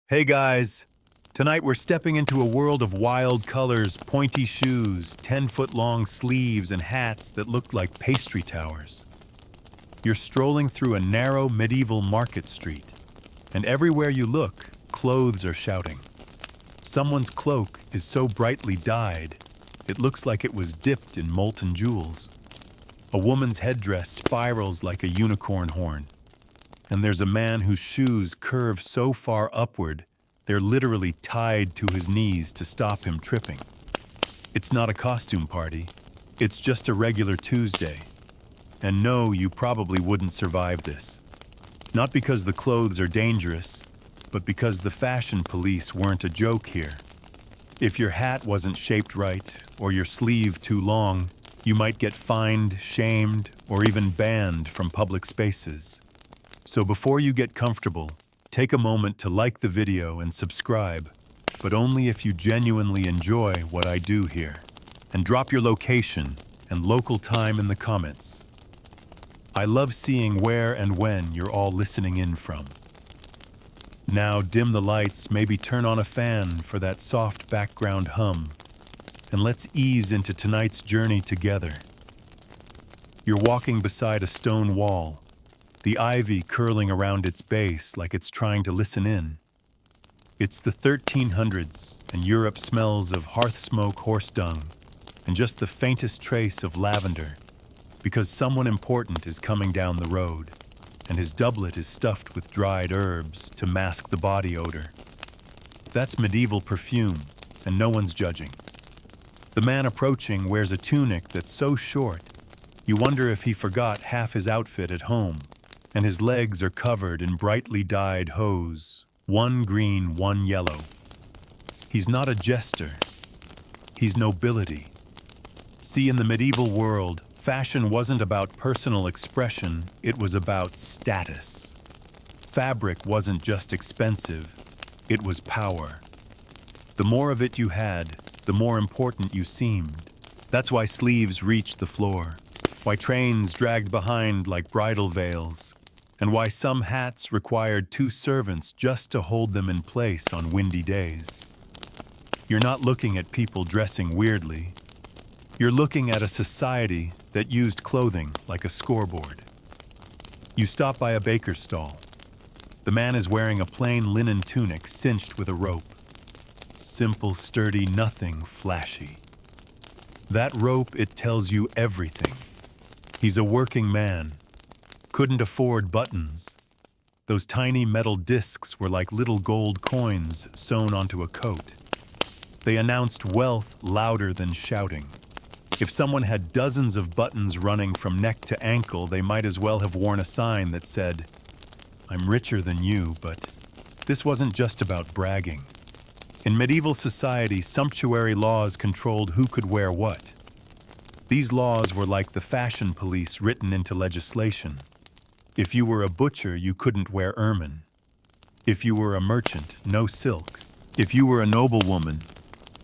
Hey guys! Tonight we're stepping into a world of wild colors, pointy shoes, 10-foot-long sleeves, and hats that look like pastry towers. You're strolling through a narrow medieval market street, and everywhere you look, clothes are shouting. Someone's cloak is so brightly dyed, it looks like it was dipped in molten jewels. A woman's headdress spirals like a unicorn horn. And there's a man whose shoes curve so far upward, they're literally tied to his knees to stop him tripping. It's not a costume party, it's just a regular Tuesday. And no, you probably wouldn't survive this. Not because the clothes are dangerous, but because the fashion police weren't a joke here. If your hat wasn't shaped right, or your sleeve too long, you might get fined, shamed, or even banned from public spaces. So before you get comfortable, take a moment to like the video and subscribe, but only if you genuinely enjoy what I do here. And drop your location and local time in the comments. I love seeing where and when you're all listening in from. Now dim the lights, maybe turn on a fan for that soft background hum, and let's ease into tonight's journey together. You're walking beside a stone wall, the ivy curling around its base like it's trying to listen in. It's the 1300s, and Europe smells of hearth smoke, horse dung, and just the faintest trace of lavender, because someone important is coming down the road, and his doublet is stuffed with dried herbs to mask the body odor. That's medieval perfume, and no one's judging. The man approaching wears a tunic that's so short, you wonder if he forgot half his outfit at home. And his legs are covered in brightly dyed hose, one green, one yellow. He's not a jester. He's nobility. See, in the medieval world, fashion wasn't about personal expression, it was about status. Fabric wasn't just expensive, it was power. The more of it you had, the more important you seemed. That's why sleeves reached the floor, why trains dragged behind like bridal veils, and why some hats required 2 servants just to hold them in place on windy days. You're not looking at people dressing weirdly. You're looking at a society that used clothing like a scoreboard. You stop by a baker's stall. The man is wearing a plain linen tunic cinched with a rope. Simple, sturdy, nothing flashy. That rope, it tells you everything. He's a working man. Couldn't afford buttons. Those tiny metal discs were like little gold coins sewn onto a coat. They announced wealth louder than shouting. If someone had dozens of buttons running from neck to ankle, they might as well have worn a sign that said, "I'm richer than you," but this wasn't just about bragging. In medieval society, sumptuary laws controlled who could wear what. These laws were like the fashion police written into legislation. If you were a butcher, you couldn't wear ermine. If you were a merchant, no silk. If you were a noblewoman,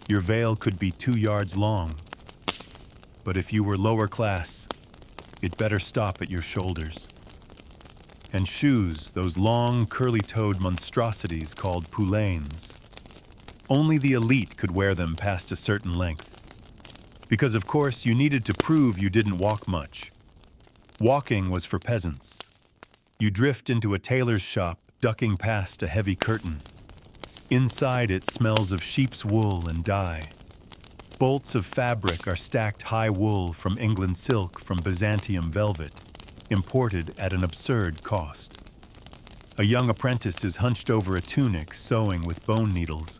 your veil could be 2 yards long. But if you were lower class, it better stop at your shoulders. And shoes, those long, curly-toed monstrosities called poulaines. Only the elite could wear them past a certain length. Because, of course, you needed to prove you didn't walk much. Walking was for peasants. You drift into a tailor's shop, ducking past a heavy curtain. Inside it smells of sheep's wool and dye. Bolts of fabric are stacked high wool from England silk from Byzantium velvet, imported at an absurd cost. A young apprentice is hunched over a tunic, sewing with bone needles.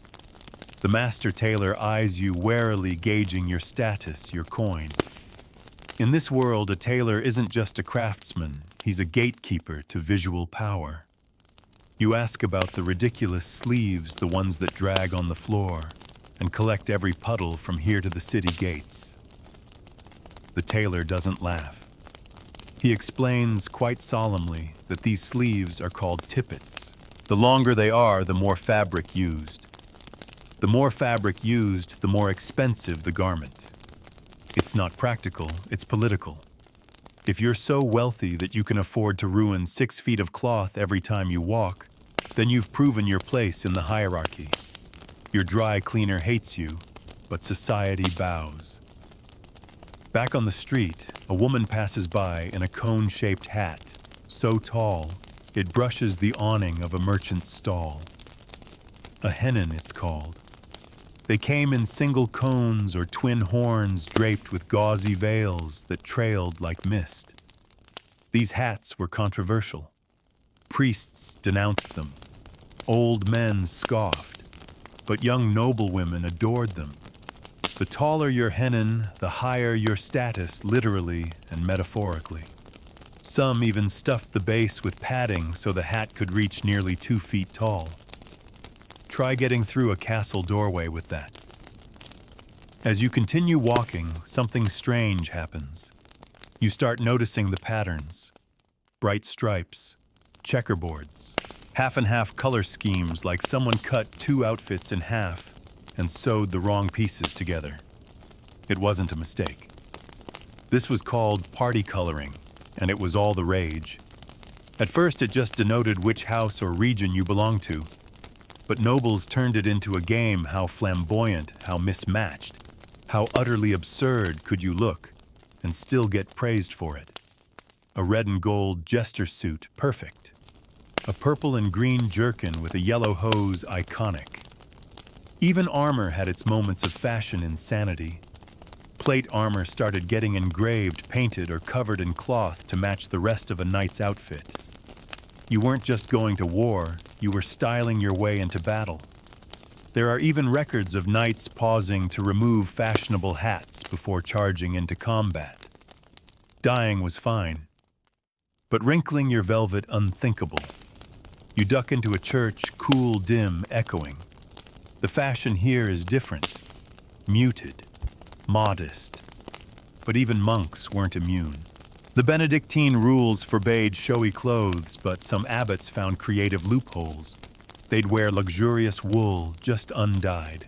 The master tailor eyes you warily, gauging your status, your coin. In this world, a tailor isn't just a craftsman, he's a gatekeeper to visual power. You ask about the ridiculous sleeves, the ones that drag on the floor, and collect every puddle from here to the city gates. The tailor doesn't laugh. He explains quite solemnly that these sleeves are called tippets. The longer they are, the more fabric used. The more fabric used, the more expensive the garment. It's not practical, it's political. If you're so wealthy that you can afford to ruin 6 feet of cloth every time you walk, then you've proven your place in the hierarchy. Your dry cleaner hates you, but society bows. Back on the street, a woman passes by in a cone-shaped hat, so tall, it brushes the awning of a merchant's stall. A hennin, it's called. They came in single cones or twin horns draped with gauzy veils that trailed like mist. These hats were controversial. Priests denounced them. Old men scoffed, but young noblewomen adored them. The taller your hennin, the higher your status, literally and metaphorically. Some even stuffed the base with padding so the hat could reach nearly 2 feet tall. Try getting through a castle doorway with that. As you continue walking, something strange happens. You start noticing the patterns. Bright stripes, checkerboards, half-and-half color schemes like someone cut 2 outfits in half and sewed the wrong pieces together. It wasn't a mistake. This was called party coloring, and it was all the rage. At first, it just denoted which house or region you belonged to. But nobles turned it into a game. How flamboyant, how mismatched, how utterly absurd could you look and still get praised for it? A red and gold jester suit, perfect. A purple and green jerkin with a yellow hose, iconic. Even armor had its moments of fashion insanity. Plate armor started getting engraved, painted, or covered in cloth to match the rest of a knight's outfit. You weren't just going to war, you were styling your way into battle. There are even records of knights pausing to remove fashionable hats before charging into combat. Dying was fine, but wrinkling your velvet unthinkable. You duck into a church, cool, dim, echoing. The fashion here is different, muted, modest. But even monks weren't immune. The Benedictine rules forbade showy clothes, but some abbots found creative loopholes. They'd wear luxurious wool just undyed,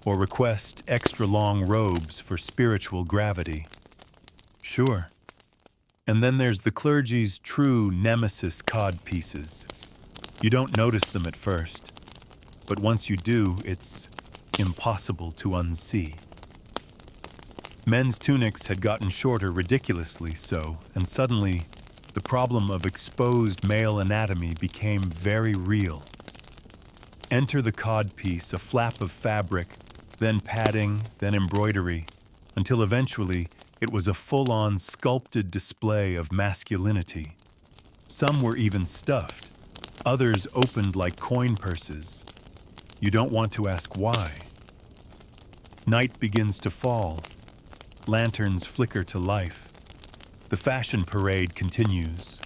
or request extra long robes for spiritual gravity. Sure. And then there's the clergy's true nemesis codpieces. You don't notice them at first, but once you do, it's impossible to unsee. Men's tunics had gotten shorter, ridiculously so, and suddenly, the problem of exposed male anatomy became very real. Enter the codpiece, a flap of fabric, then padding, then embroidery, until eventually it was a full-on sculpted display of masculinity. Some were even stuffed, others opened like coin purses. You don't want to ask why. Night begins to fall. Lanterns flicker to life. The fashion parade continues.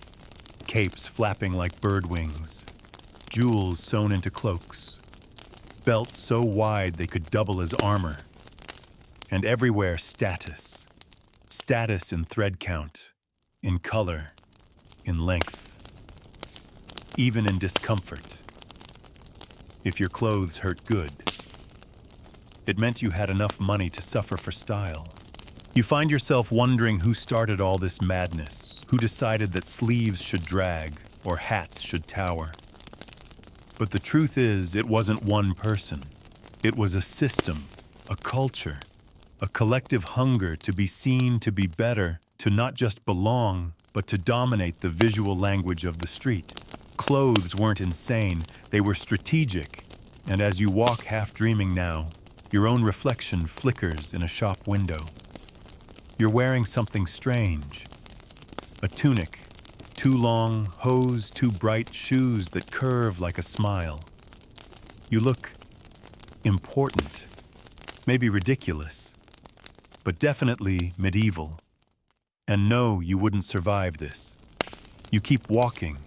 Capes flapping like bird wings. Jewels sewn into cloaks. Belts so wide they could double as armor. And everywhere status. Status in thread count, in color, in length. Even in discomfort. If your clothes hurt good, it meant you had enough money to suffer for style. You find yourself wondering who started all this madness, who decided that sleeves should drag or hats should tower. But the truth is, it wasn't one person. It was a system, a culture, a collective hunger to be seen, to be better, to not just belong, but to dominate the visual language of the street. Clothes weren't insane, they were strategic, and as you walk half dreaming now, your own reflection flickers in a shop window. You're wearing something strange. A tunic, too long, hose too bright, shoes that curve like a smile. You look important, maybe ridiculous, but definitely medieval. And no, you wouldn't survive this. You keep walking,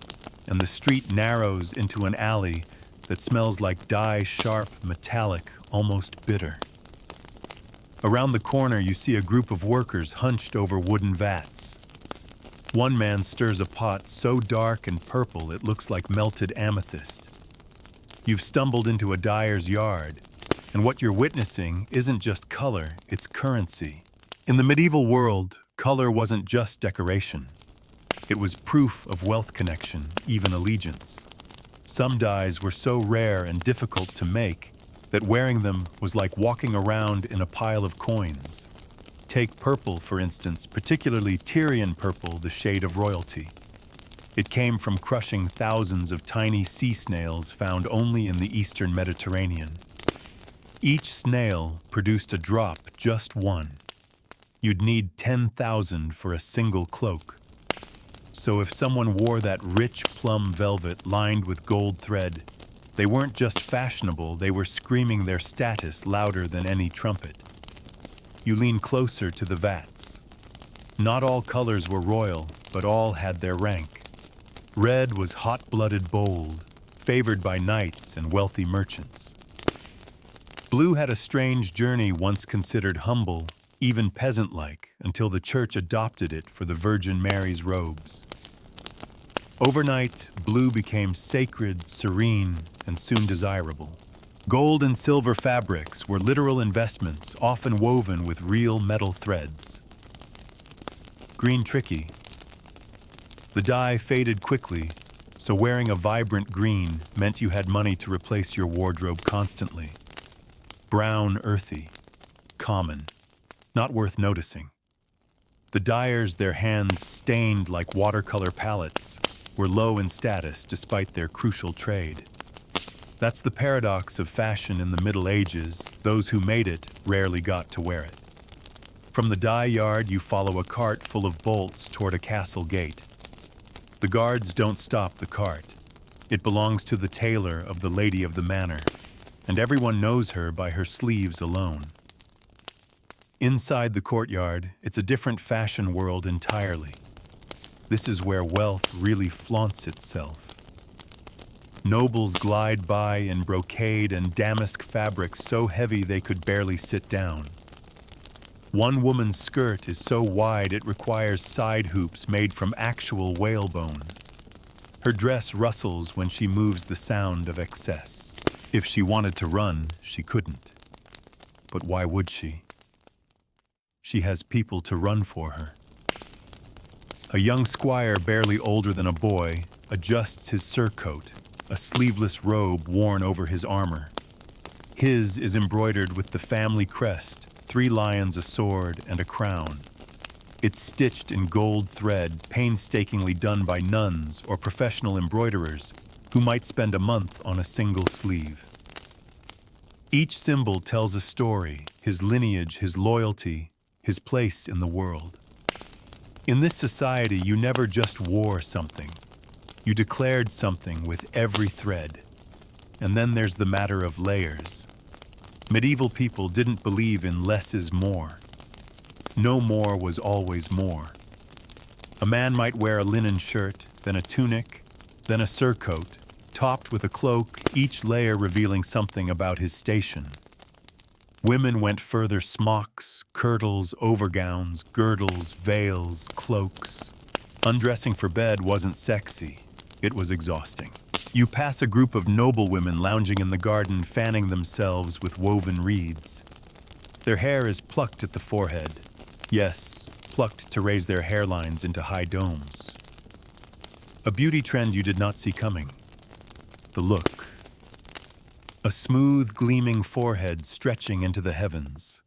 and the street narrows into an alley that smells like dye, sharp, metallic, almost bitter. Around the corner, you see a group of workers hunched over wooden vats. One man stirs a pot so dark and purple it looks like melted amethyst. You've stumbled into a dyer's yard, and what you're witnessing isn't just color, it's currency. In the medieval world, color wasn't just decoration. It was proof of wealth connection, even allegiance. Some dyes were so rare and difficult to make that wearing them was like walking around in a pile of coins. Take purple, for instance, particularly Tyrian purple, the shade of royalty. It came from crushing thousands of tiny sea snails found only in the eastern Mediterranean. Each snail produced a drop, just one. You'd need 10,000 for a single cloak. So if someone wore that rich plum velvet lined with gold thread, they weren't just fashionable, they were screaming their status louder than any trumpet. You lean closer to the vats. Not all colors were royal, but all had their rank. Red was hot-blooded bold, favored by knights and wealthy merchants. Blue had a strange journey, once considered humble, even peasant-like, until the church adopted it for the Virgin Mary's robes. Overnight, blue became sacred, serene, and soon desirable. Gold and silver fabrics were literal investments, often woven with real metal threads. Green tricky. The dye faded quickly, so wearing a vibrant green meant you had money to replace your wardrobe constantly. Brown, earthy, common, not worth noticing. The dyers, their hands stained like watercolor palettes, were low in status despite their crucial trade. That's the paradox of fashion in the Middle Ages. Those who made it rarely got to wear it. From the dye yard, you follow a cart full of bolts toward a castle gate. The guards don't stop the cart. It belongs to the tailor of the lady of the manor, and everyone knows her by her sleeves alone. Inside the courtyard, it's a different fashion world entirely. This is where wealth really flaunts itself. Nobles glide by in brocade and damask fabrics so heavy they could barely sit down. One woman's skirt is so wide it requires side hoops made from actual whalebone. Her dress rustles when she moves, the sound of excess. If she wanted to run, she couldn't. But why would she? She has people to run for her. A young squire, barely older than a boy, adjusts his surcoat, a sleeveless robe worn over his armor. His is embroidered with the family crest, 3 lions, a sword, and a crown. It's stitched in gold thread, painstakingly done by nuns or professional embroiderers who might spend a month on a single sleeve. Each symbol tells a story, his lineage, his loyalty, his place in the world. In this society, you never just wore something. You declared something with every thread. And then there's the matter of layers. Medieval people didn't believe in less is more. No more was always more. A man might wear a linen shirt, then a tunic, then a surcoat, topped with a cloak, each layer revealing something about his station. Women went further: smocks, kirtles, overgowns, girdles, veils, cloaks. Undressing for bed wasn't sexy, it was exhausting. You pass a group of noblewomen lounging in the garden, fanning themselves with woven reeds. Their hair is plucked at the forehead. Yes, plucked to raise their hairlines into high domes. A beauty trend you did not see coming. The look. A smooth, gleaming forehead stretching into the heavens.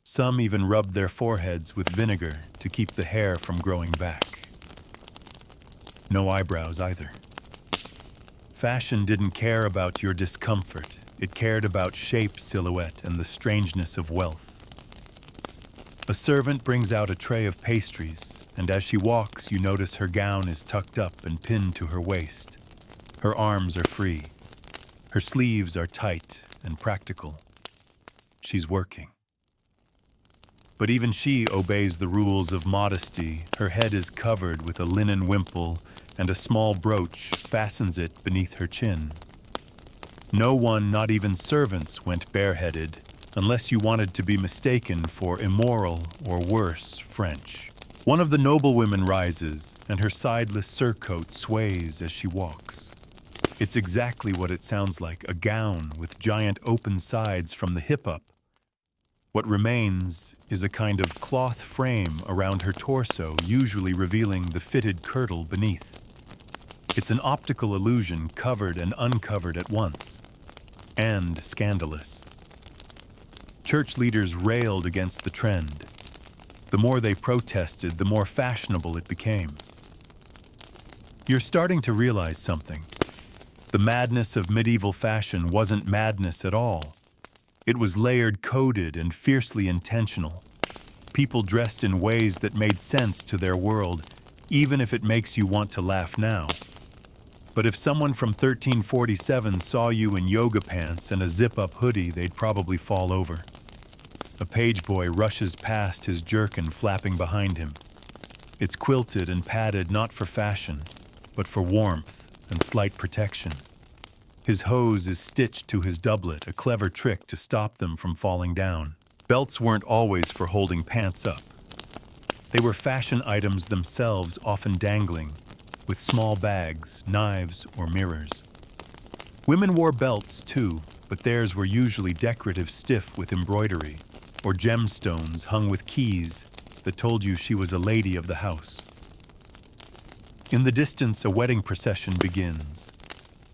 Some even rubbed their foreheads with vinegar to keep the hair from growing back. No eyebrows either. Fashion didn't care about your discomfort. It cared about shape, silhouette, and the strangeness of wealth. A servant brings out a tray of pastries, and as she walks, you notice her gown is tucked up and pinned to her waist. Her arms are free. Her sleeves are tight and practical. She's working. But even she obeys the rules of modesty. Her head is covered with a linen wimple, and a small brooch fastens it beneath her chin. No one, not even servants, went bareheaded, unless you wanted to be mistaken for immoral or worse, French. One of the noblewomen rises, and her sideless surcoat sways as she walks. It's exactly what it sounds like, a gown with giant open sides from the hip up. What remains is a kind of cloth frame around her torso, usually revealing the fitted kirtle beneath. It's an optical illusion, covered and uncovered at once, and scandalous. Church leaders railed against the trend. The more they protested, the more fashionable it became. You're starting to realize something. The madness of medieval fashion wasn't madness at all. It was layered, coded, and fiercely intentional. People dressed in ways that made sense to their world, even if it makes you want to laugh now. But if someone from 1347 saw you in yoga pants and a zip-up hoodie, they'd probably fall over. A page boy rushes past, his jerkin flapping behind him. It's quilted and padded not for fashion, but for warmth and slight protection. His hose is stitched to his doublet, a clever trick to stop them from falling down. Belts weren't always for holding pants up. They were fashion items themselves, often dangling, with small bags, knives, or mirrors. Women wore belts too, but theirs were usually decorative, stiff with embroidery, or gemstones hung with keys that told you she was a lady of the house. In the distance, a wedding procession begins.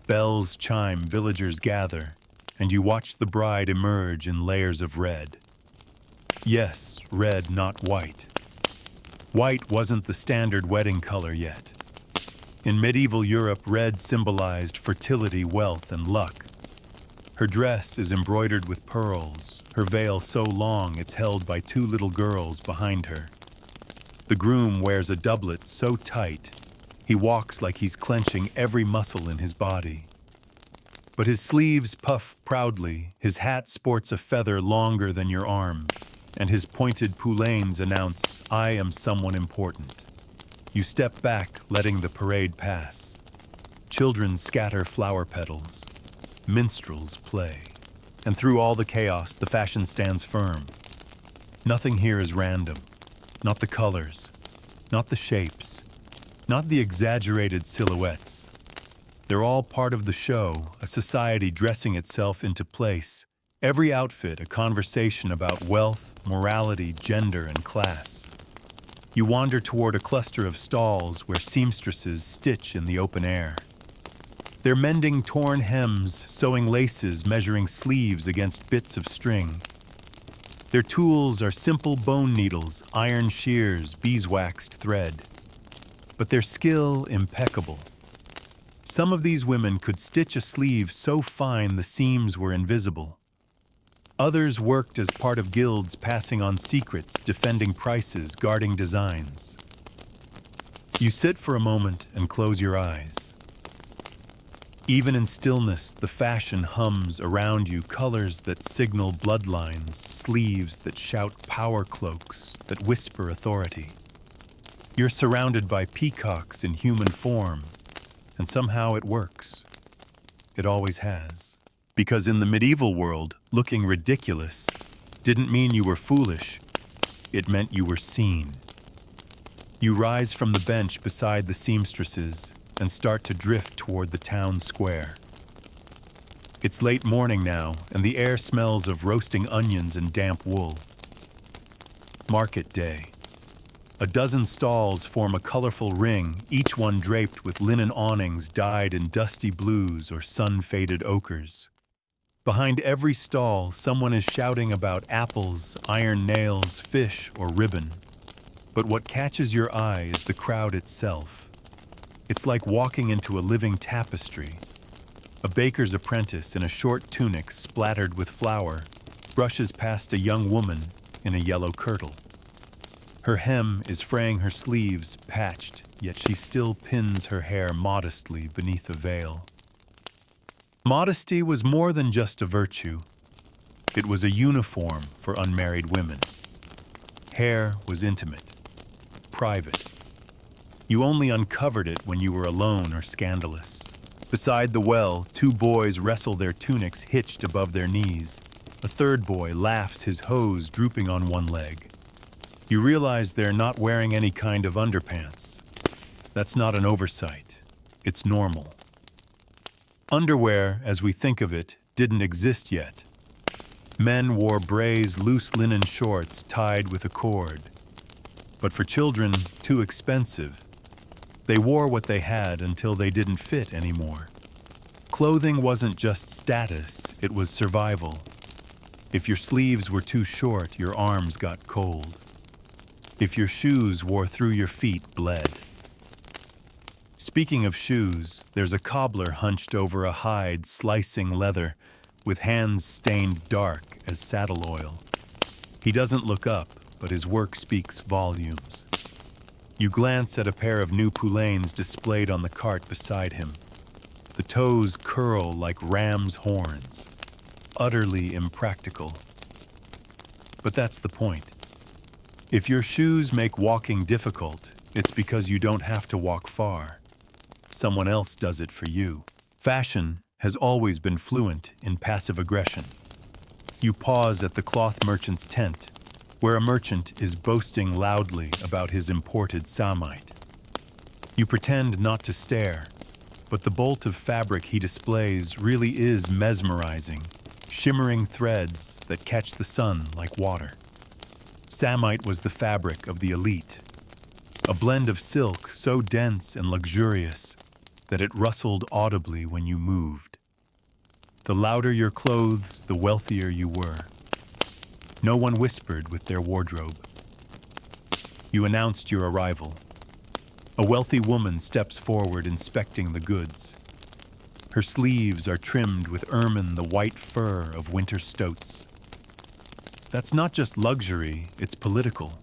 Bells chime, villagers gather, and you watch the bride emerge in layers of red. Yes, red, not white. White wasn't the standard wedding color yet. In medieval Europe, red symbolized fertility, wealth, and luck. Her dress is embroidered with pearls, her veil so long it's held by two little girls behind her. The groom wears a doublet so tight, he walks like he's clenching every muscle in his body. But his sleeves puff proudly, his hat sports a feather longer than your arm, and his pointed poulaines announce, "I am someone important." You step back, letting the parade pass. Children scatter flower petals. Minstrels play. And through all the chaos, the fashion stands firm. Nothing here is random. Not the colors, not the shapes, not the exaggerated silhouettes. They're all part of the show, a society dressing itself into place. Every outfit a conversation about wealth, morality, gender, and class. You wander toward a cluster of stalls where seamstresses stitch in the open air. They're mending torn hems, sewing laces, measuring sleeves against bits of string. Their tools are simple bone needles, iron shears, beeswaxed thread. But their skill impeccable. Some of these women could stitch a sleeve so fine the seams were invisible. Others worked as part of guilds, passing on secrets, defending prices, guarding designs. You sit for a moment and close your eyes. Even in stillness, the fashion hums around you, colors that signal bloodlines, sleeves that shout power, cloaks that whisper authority. You're surrounded by peacocks in human form, and somehow it works. It always has. Because in the medieval world, looking ridiculous didn't mean you were foolish. It meant you were seen. You rise from the bench beside the seamstresses and start to drift toward the town square. It's late morning now, and the air smells of roasting onions and damp wool. Market day. A dozen stalls form a colorful ring, each one draped with linen awnings dyed in dusty blues or sun-faded ochres. Behind every stall, someone is shouting about apples, iron nails, fish, or ribbon. But what catches your eye is the crowd itself. It's like walking into a living tapestry. A baker's apprentice in a short tunic splattered with flour brushes past a young woman in a yellow kirtle. Her hem is fraying her sleeves, patched, yet she still pins her hair modestly beneath a veil. Modesty was more than just a virtue. It was a uniform for unmarried women. Hair was intimate, private. You only uncovered it when you were alone or scandalous. Beside the well, two boys wrestle their tunics hitched above their knees. A third boy laughs, his hose drooping on one leg. You realize they're not wearing any kind of underpants. That's not an oversight. It's normal. Underwear, as we think of it, didn't exist yet. Men wore braised, loose linen shorts tied with a cord. But for children, too expensive. They wore what they had until they didn't fit anymore. Clothing wasn't just status, it was survival. If your sleeves were too short, your arms got cold. If your shoes wore through your feet, bled. Speaking of shoes, there's a cobbler hunched over a hide slicing leather, with hands stained dark as saddle oil. He doesn't look up, but his work speaks volumes. You glance at a pair of new poulaines displayed on the cart beside him. The toes curl like ram's horns. Utterly impractical. But that's the point. If your shoes make walking difficult, it's because you don't have to walk far. Someone else does it for you. Fashion has always been fluent in passive aggression. You pause at the cloth merchant's tent, where a merchant is boasting loudly about his imported samite. You pretend not to stare, but the bolt of fabric he displays really is mesmerizing, shimmering threads that catch the sun like water. Samite was the fabric of the elite, a blend of silk so dense and luxurious that it rustled audibly when you moved. The louder your clothes, the wealthier you were. No one whispered with their wardrobe. You announced your arrival. A wealthy woman steps forward inspecting the goods. Her sleeves are trimmed with ermine, the white fur of winter stoats. That's not just luxury, it's political.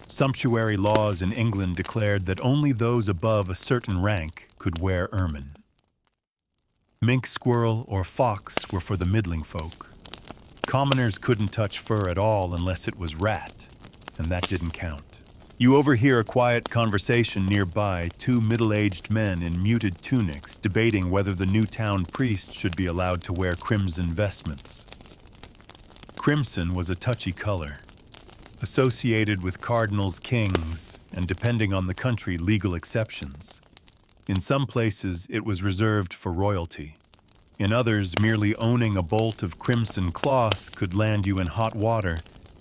Sumptuary laws in England declared that only those above a certain rank could wear ermine. Mink, squirrel, or fox were for the middling folk. Commoners couldn't touch fur at all unless it was rat, and that didn't count. You overhear a quiet conversation nearby, two middle-aged men in muted tunics debating whether the new town priest should be allowed to wear crimson vestments. Crimson was a touchy color, associated with cardinals, kings, and depending on the country, legal exceptions. In some places, it was reserved for royalty. In others, merely owning a bolt of crimson cloth could land you in hot water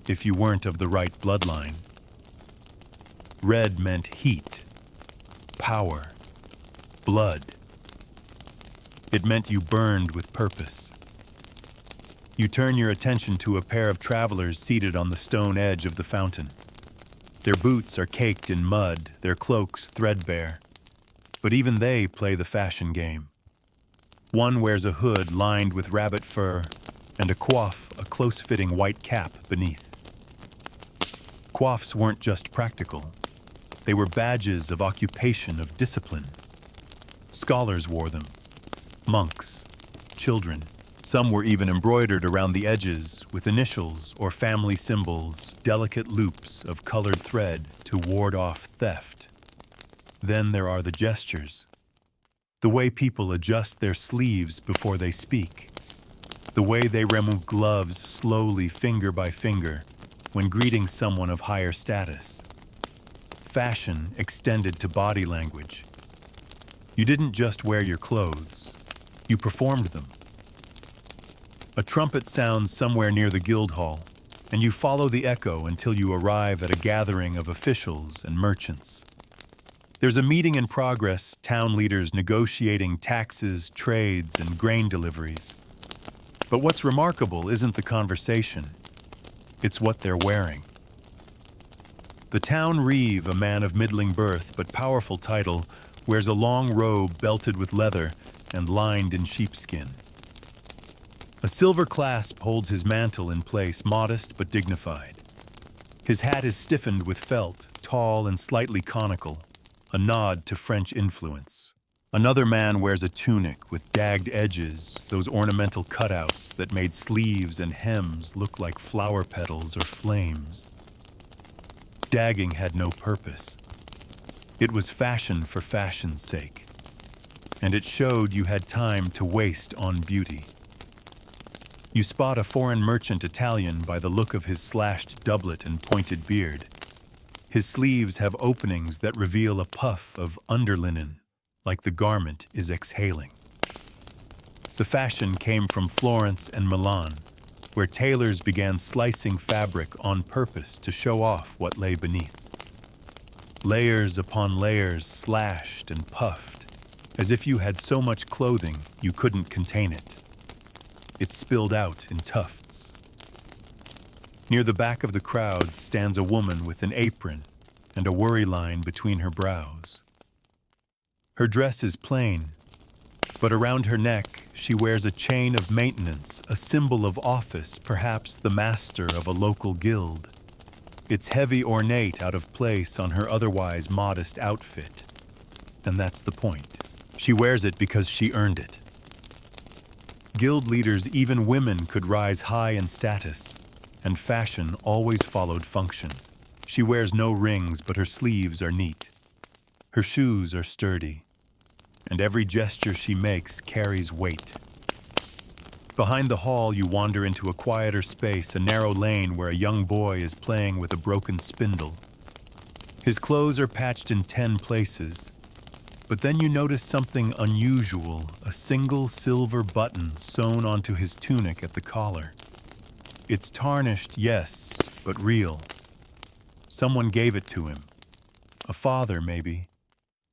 if you weren't of the right bloodline. Red meant heat, power, blood. It meant you burned with purpose. You turn your attention to a pair of travelers seated on the stone edge of the fountain. Their boots are caked in mud, their cloaks threadbare. But even they play the fashion game. One wears a hood lined with rabbit fur and a coif, a close-fitting white cap beneath. Coifs weren't just practical. They were badges of occupation, of discipline. Scholars wore them. Monks, children. Some were even embroidered around the edges with initials or family symbols, delicate loops of colored thread to ward off theft. Then there are the gestures. The way people adjust their sleeves before they speak. The way they remove gloves slowly, finger by finger, when greeting someone of higher status. Fashion extended to body language. You didn't just wear your clothes, you performed them. A trumpet sounds somewhere near the Guildhall, and you follow the echo until you arrive at a gathering of officials and merchants. There's a meeting in progress, town leaders negotiating taxes, trades, and grain deliveries. But what's remarkable isn't the conversation, it's what they're wearing. The town reeve, a man of middling birth but powerful title, wears a long robe belted with leather and lined in sheepskin. A silver clasp holds his mantle in place, modest but dignified. His hat is stiffened with felt, tall and slightly conical, a nod to French influence. Another man wears a tunic with dagged edges, those ornamental cutouts that made sleeves and hems look like flower petals or flames. Dagging had no purpose. It was fashion for fashion's sake, and it showed you had time to waste on beauty. You spot a foreign merchant Italian by the look of his slashed doublet and pointed beard. His sleeves have openings that reveal a puff of underlinen, like the garment is exhaling. The fashion came from Florence and Milan, where tailors began slicing fabric on purpose to show off what lay beneath. layers upon layers slashed and puffed, as if you had so much clothing you couldn't contain it. It spilled out in tufts. Near the back of the crowd stands a woman with an apron and a worry line between her brows. Her dress is plain, but around her neck she wears a chain of maintenance, a symbol of office, perhaps the master of a local guild. It's heavy, ornate, out of place on her otherwise modest outfit. And that's the point. She wears it because she earned it. Guild leaders, even women, could rise high in status, and fashion always followed function. She wears no rings, but her sleeves are neat. Her shoes are sturdy, and every gesture she makes carries weight. Behind the hall, you wander into a quieter space, a narrow lane where a young boy is playing with a broken spindle. His clothes are patched in 10 places, but then you notice something unusual, a single silver button sewn onto his tunic at the collar. It's tarnished, yes, but real. Someone gave it to him. A father, maybe,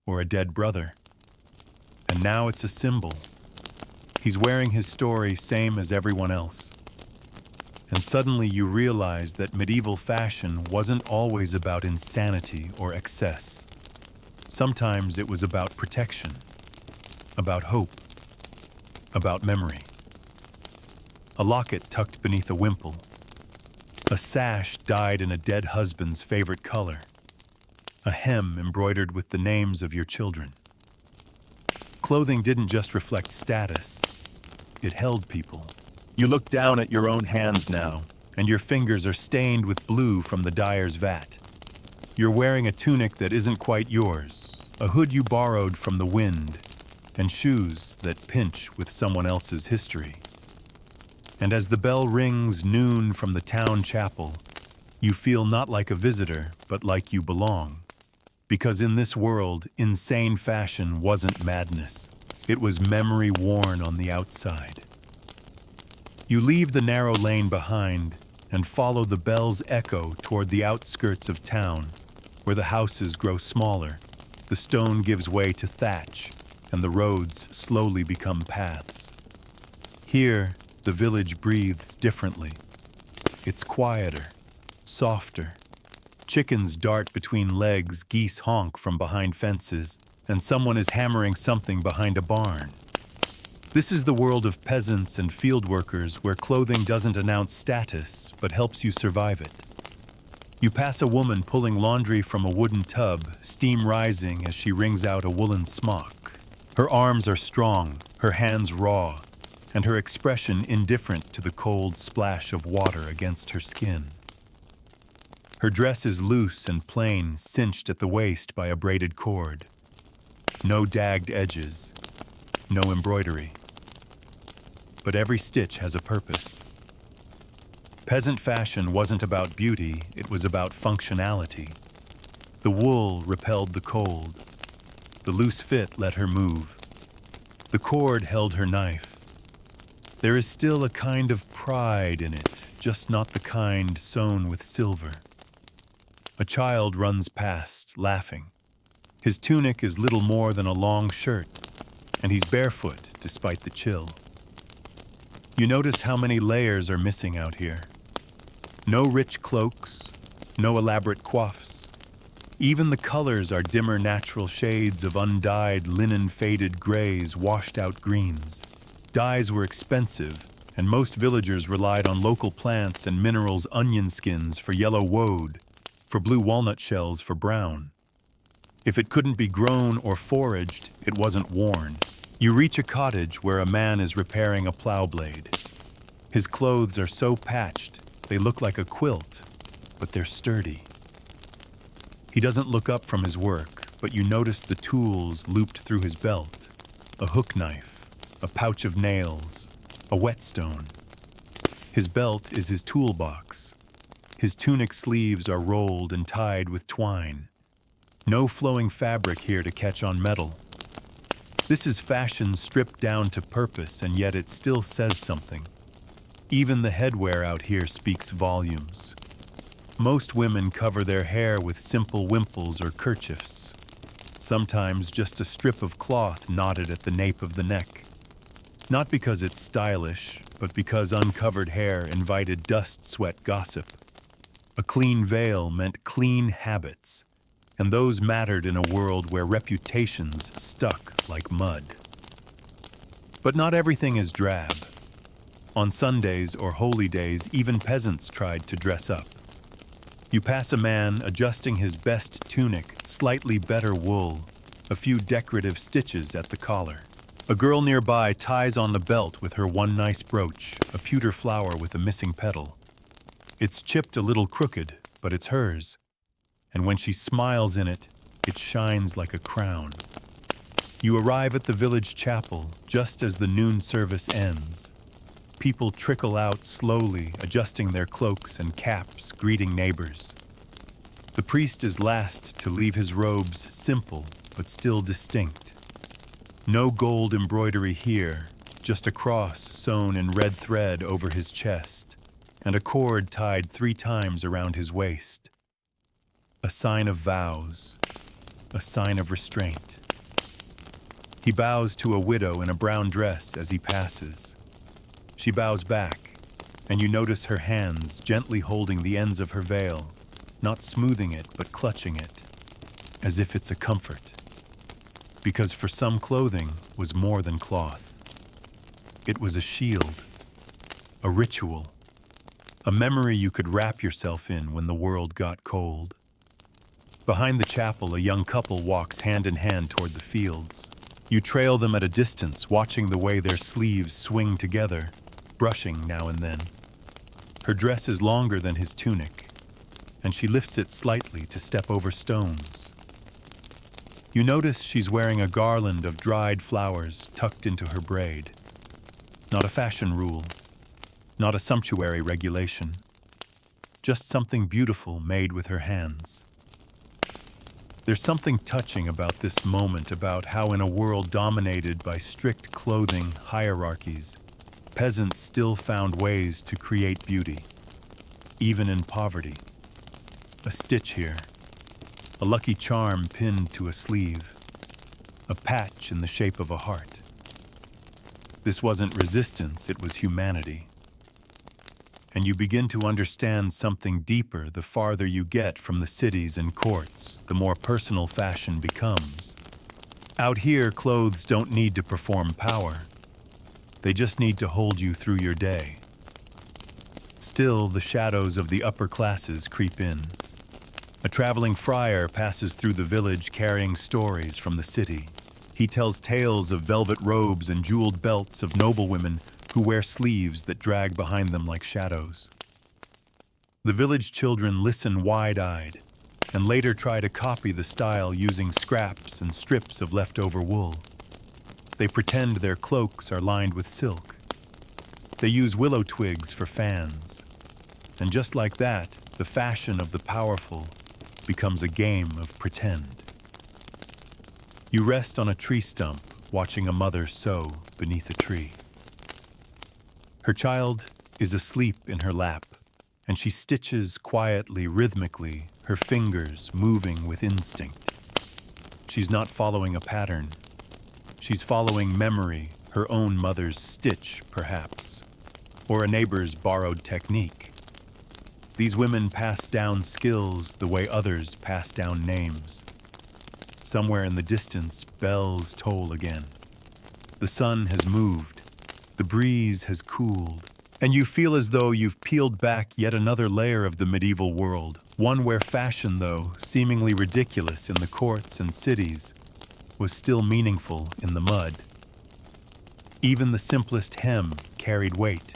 or a dead brother. And now it's a symbol. He's wearing his story same as everyone else. And suddenly you realize that medieval fashion wasn't always about insanity or excess. Sometimes it was about protection, about hope, about memory. A locket tucked beneath a wimple. A sash dyed in a dead husband's favorite color. A hem embroidered with the names of your children. Clothing didn't just reflect status. It held people. You look down at your own hands now, and your fingers are stained with blue from the dyer's vat. You're wearing a tunic that isn't quite yours, a hood you borrowed from the wind, and shoes that pinch with someone else's history. And as the bell rings noon from the town chapel, you feel not like a visitor, but like you belong. Because in this world, insane fashion wasn't madness. It was memory worn on the outside. You leave the narrow lane behind and follow the bell's echo toward the outskirts of town, where the houses grow smaller, the stone gives way to thatch, and the roads slowly become paths. Here, the village breathes differently. It's quieter, softer. Chickens dart between legs, geese honk from behind fences, and someone is hammering something behind a barn. This is the world of peasants and field workers where clothing doesn't announce status, but helps you survive it. You pass a woman pulling laundry from a wooden tub, steam rising as she wrings out a woolen smock. Her arms are strong, her hands raw, and her expression indifferent to the cold splash of water against her skin. Her dress is loose and plain, cinched at the waist by a braided cord. No dagged edges, no embroidery. But every stitch has a purpose. Peasant fashion wasn't about beauty, it was about functionality. The wool repelled the cold. The loose fit let her move. The cord held her knife. There is still a kind of pride in it, just not the kind sewn with silver. A child runs past, laughing. His tunic is little more than a long shirt, and he's barefoot despite the chill. You notice how many layers are missing out here. No rich cloaks, no elaborate coifs. Even the colors are dimmer natural shades of undyed linen-faded grays, washed-out greens. Dyes were expensive, and most villagers relied on local plants and minerals, onion skins for yellow woad, for blue walnut shells for brown. If it couldn't be grown or foraged, it wasn't worn. You reach a cottage where a man is repairing a plow blade. His clothes are so patched, they look like a quilt, but they're sturdy. He doesn't look up from his work, but you notice the tools looped through his belt. A hook knife, a pouch of nails, a whetstone. His belt is his toolbox. His tunic sleeves are rolled and tied with twine. No flowing fabric here to catch on metal. This is fashion stripped down to purpose, and yet it still says something. Even the headwear out here speaks volumes. Most women cover their hair with simple wimples or kerchiefs, sometimes just a strip of cloth knotted at the nape of the neck. Not because it's stylish, but because uncovered hair invited dust-sweat gossip. A clean veil meant clean habits, and those mattered in a world where reputations stuck like mud. But not everything is drab. On Sundays or holy days, even peasants tried to dress up. You pass a man adjusting his best tunic, slightly better wool, a few decorative stitches at the collar. A girl nearby ties on the belt with her one nice brooch, a pewter flower with a missing petal. It's chipped a little crooked, but it's hers. And when she smiles in it, it shines like a crown. You arrive at the village chapel just as the noon service ends. People trickle out slowly, adjusting their cloaks and caps, greeting neighbors. The priest is last to leave his robes simple, but still distinct. No gold embroidery here, just a cross sewn in red thread over his chest, and a cord tied 3 times around his waist. A sign of vows, a sign of restraint. He bows to a widow in a brown dress as he passes. She bows back, and you notice her hands gently holding the ends of her veil, not smoothing it but clutching it, as if it's a comfort. Because for some, clothing was more than cloth. It was a shield, a ritual, a memory you could wrap yourself in when the world got cold. Behind the chapel, a young couple walks hand in hand toward the fields. You trail them at a distance, watching the way their sleeves swing together, brushing now and then. Her dress is longer than his tunic, and she lifts it slightly to step over stones. You notice she's wearing a garland of dried flowers tucked into her braid. Not a fashion rule, not a sumptuary regulation, just something beautiful made with her hands. There's something touching about this moment, about how in a world dominated by strict clothing hierarchies, peasants still found ways to create beauty, even in poverty. A stitch here, a lucky charm pinned to a sleeve, a patch in the shape of a heart. This wasn't resistance, it was humanity. And you begin to understand something deeper the farther you get from the cities and courts, the more personal fashion becomes. Out here, clothes don't need to perform power. They just need to hold you through your day. Still, the shadows of the upper classes creep in. A traveling friar passes through the village carrying stories from the city. He tells tales of velvet robes and jeweled belts of noblewomen who wear sleeves that drag behind them like shadows. The village children listen wide-eyed, and later try to copy the style using scraps and strips of leftover wool. They pretend their cloaks are lined with silk. They use willow twigs for fans. And just like that, the fashion of the powerful becomes a game of pretend. You rest on a tree stump, watching a mother sew beneath a tree. Her child is asleep in her lap, and she stitches quietly, rhythmically, her fingers moving with instinct. She's not following a pattern. She's following memory, her own mother's stitch, perhaps, or a neighbor's borrowed technique. These women pass down skills the way others pass down names. Somewhere in the distance, bells toll again. The sun has moved. The breeze has cooled. And you feel as though you've peeled back yet another layer of the medieval world, one where fashion, though seemingly ridiculous in the courts and cities, was still meaningful in the mud. Even the simplest hem carried weight.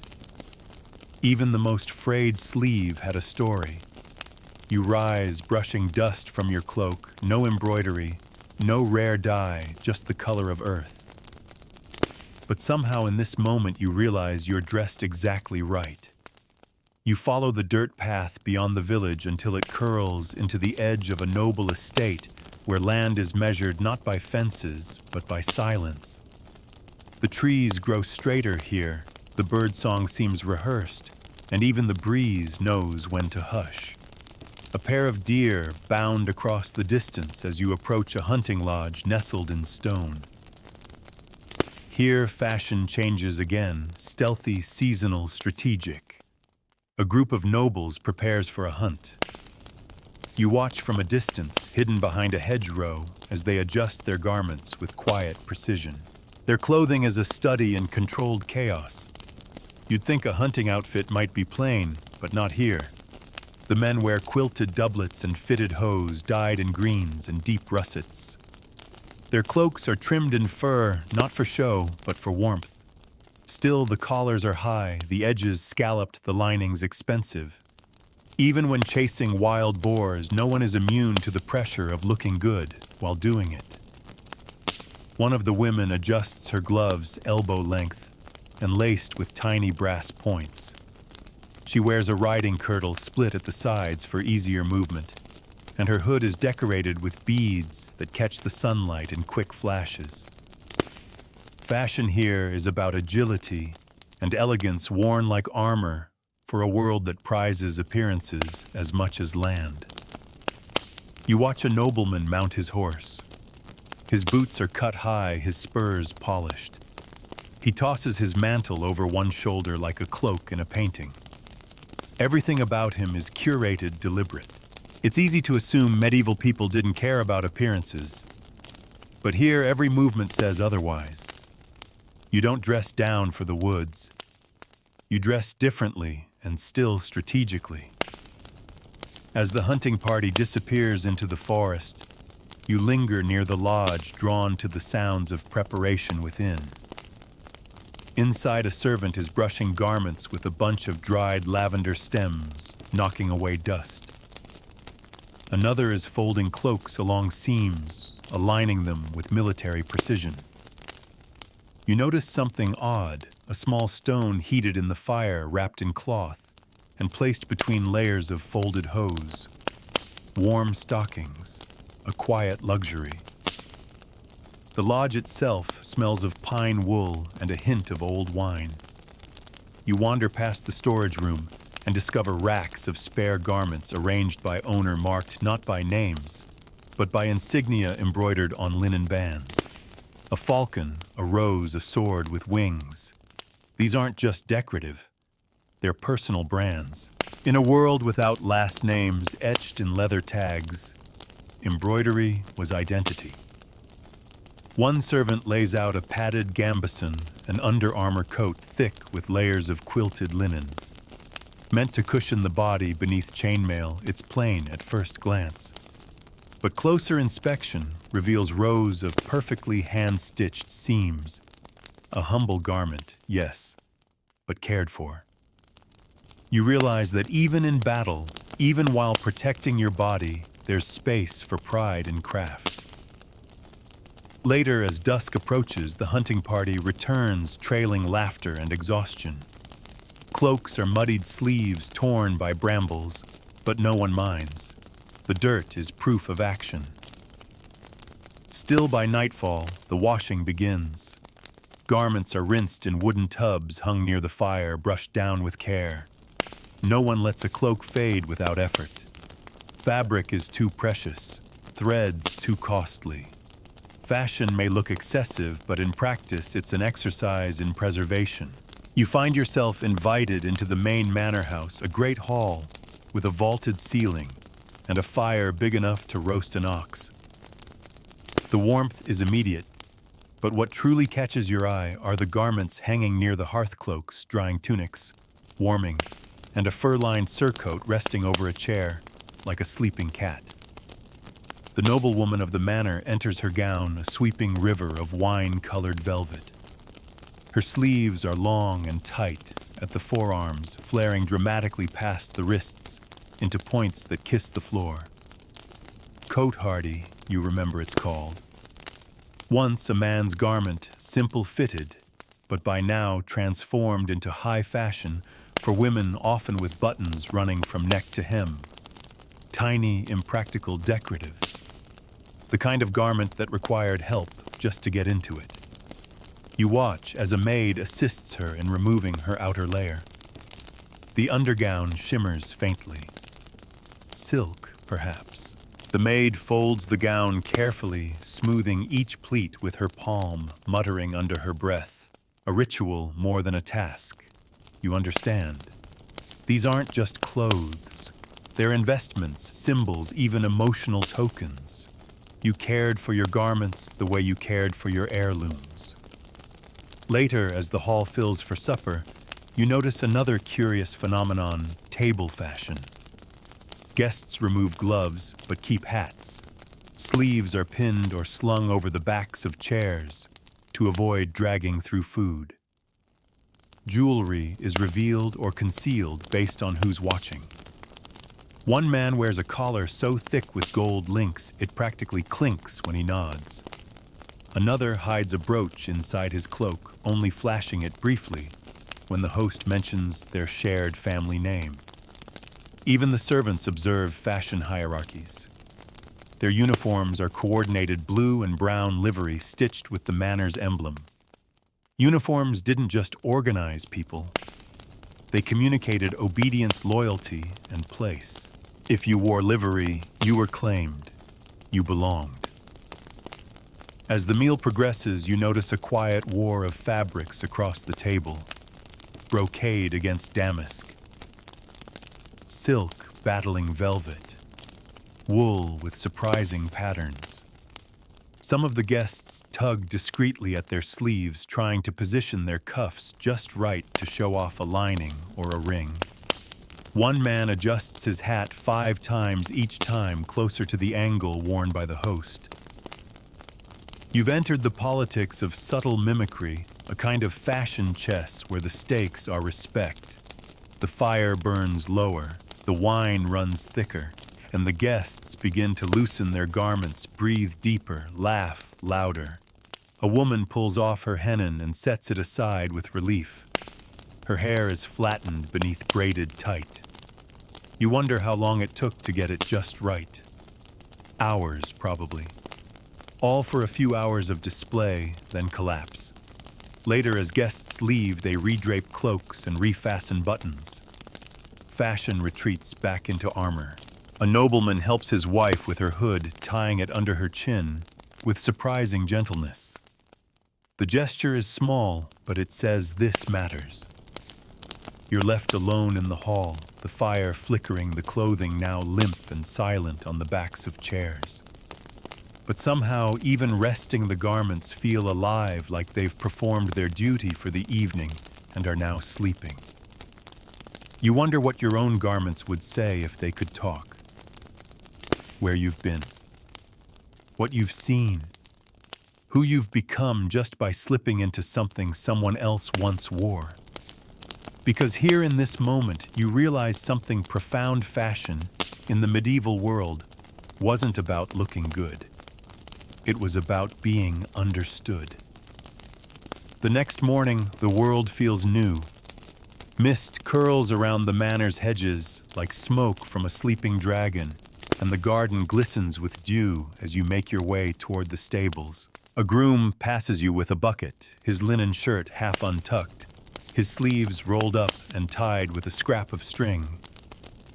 Even the most frayed sleeve had a story. You rise, brushing dust from your cloak, no embroidery, no rare dye, just the color of earth. But somehow in this moment you realize you're dressed exactly right. You follow the dirt path beyond the village until it curls into the edge of a noble estate where land is measured not by fences, but by silence. The trees grow straighter here, the birdsong seems rehearsed, and even the breeze knows when to hush. A pair of deer bound across the distance as you approach a hunting lodge nestled in stone. Here, fashion changes again, stealthy, seasonal, strategic. A group of nobles prepares for a hunt. You watch from a distance, hidden behind a hedgerow, as they adjust their garments with quiet precision. Their clothing is a study in controlled chaos. You'd think a hunting outfit might be plain, but not here. The men wear quilted doublets and fitted hose dyed in greens and deep russets. Their cloaks are trimmed in fur, not for show, but for warmth. Still, the collars are high, the edges scalloped, the linings expensive. Even when chasing wild boars, no one is immune to the pressure of looking good while doing it. One of the women adjusts her gloves elbow length and laced with tiny brass points. She wears a riding kirtle split at the sides for easier movement, and her hood is decorated with beads that catch the sunlight in quick flashes. Fashion here is about agility and elegance worn like armor for a world that prizes appearances as much as land. You watch a nobleman mount his horse. His boots are cut high, his spurs polished. He tosses his mantle over one shoulder like a cloak in a painting. Everything about him is curated, deliberate. It's easy to assume medieval people didn't care about appearances. But here, every movement says otherwise. You don't dress down for the woods. You dress differently and still strategically. As the hunting party disappears into the forest, you linger near the lodge, drawn to the sounds of preparation within. Inside, a servant is brushing garments with a bunch of dried lavender stems, knocking away dust. Another is folding cloaks along seams, aligning them with military precision. You notice something odd, a small stone heated in the fire, wrapped in cloth, and placed between layers of folded hose. Warm stockings, a quiet luxury. The lodge itself smells of pine wool and a hint of old wine. You wander past the storage room and discover racks of spare garments arranged by owner, marked not by names, but by insignia embroidered on linen bands. A falcon, a rose, a sword with wings. These aren't just decorative, they're personal brands. In a world without last names etched in leather tags, embroidery was identity. One servant lays out a padded gambeson, an Under Armour coat thick with layers of quilted linen. Meant to cushion the body beneath chainmail, it's plain at first glance. But closer inspection reveals rows of perfectly hand-stitched seams. A humble garment, yes, but cared for. You realize that even in battle, even while protecting your body, there's space for pride and craft. Later, as dusk approaches, the hunting party returns, trailing laughter and exhaustion. Cloaks are muddied sleeves torn by brambles, but no one minds. The dirt is proof of action. Still by nightfall, the washing begins. Garments are rinsed in wooden tubs hung near the fire, brushed down with care. No one lets a cloak fade without effort. Fabric is too precious, threads too costly. Fashion may look excessive, but in practice, it's an exercise in preservation. You find yourself invited into the main manor house, a great hall with a vaulted ceiling and a fire big enough to roast an ox. The warmth is immediate, but what truly catches your eye are the garments hanging near the hearth cloaks, drying tunics, warming, and a fur-lined surcoat resting over a chair like a sleeping cat. The noblewoman of the manor enters her gown, a sweeping river of wine-colored velvet. Her sleeves are long and tight at the forearms, flaring dramatically past the wrists into points that kiss the floor. Coat-hardy, you remember it's called. Once a man's garment, simple-fitted, but by now transformed into high fashion for women, often with buttons running from neck to hem. Tiny, impractical, decorative. The kind of garment that required help just to get into it. You watch as a maid assists her in removing her outer layer. The undergown shimmers faintly. Silk, perhaps. The maid folds the gown carefully, smoothing each pleat with her palm, muttering under her breath. A ritual more than a task. You understand. These aren't just clothes. They're investments, symbols, even emotional tokens. You cared for your garments the way you cared for your heirlooms. Later, as the hall fills for supper, you notice another curious phenomenon, table fashion. Guests remove gloves, but keep hats. Sleeves are pinned or slung over the backs of chairs to avoid dragging through food. Jewelry is revealed or concealed based on who's watching. One man wears a collar so thick with gold links it practically clinks when he nods. Another hides a brooch inside his cloak, only flashing it briefly when the host mentions their shared family name. Even the servants observe fashion hierarchies. Their uniforms are coordinated blue and brown livery stitched with the manor's emblem. Uniforms didn't just organize people. They communicated obedience, loyalty, and place. If you wore livery, you were claimed. You belonged. As the meal progresses, you notice a quiet war of fabrics across the table. Brocade against damask. Silk battling velvet. Wool with surprising patterns. Some of the guests tug discreetly at their sleeves, trying to position their cuffs just right to show off a lining or a ring. One man adjusts his hat 5 times each time closer to the angle worn by the host. You've entered the politics of subtle mimicry, a kind of fashion chess where the stakes are respect. The fire burns lower, the wine runs thicker, and the guests begin to loosen their garments, breathe deeper, laugh louder. A woman pulls off her hennin and sets it aside with relief. Her hair is flattened beneath braided tight. You wonder how long it took to get it just right. Hours, probably. All for a few hours of display, then collapse. Later, as guests leave, they redrape cloaks and refasten buttons. Fashion retreats back into armor. A nobleman helps his wife with her hood, tying it under her chin, with surprising gentleness. The gesture is small, but it says this matters. You're left alone in the hall, the fire flickering, the clothing now limp and silent on the backs of chairs. But somehow, even resting the garments feel alive, like they've performed their duty for the evening and are now sleeping. You wonder what your own garments would say if they could talk. Where you've been. What you've seen. Who you've become just by slipping into something someone else once wore. Because here in this moment, you realize something profound. Fashion, in the medieval world, wasn't about looking good. It was about being understood. The next morning, the world feels new. Mist curls around the manor's hedges like smoke from a sleeping dragon, and the garden glistens with dew as you make your way toward the stables. A groom passes you with a bucket, his linen shirt half untucked, his sleeves rolled up and tied with a scrap of string.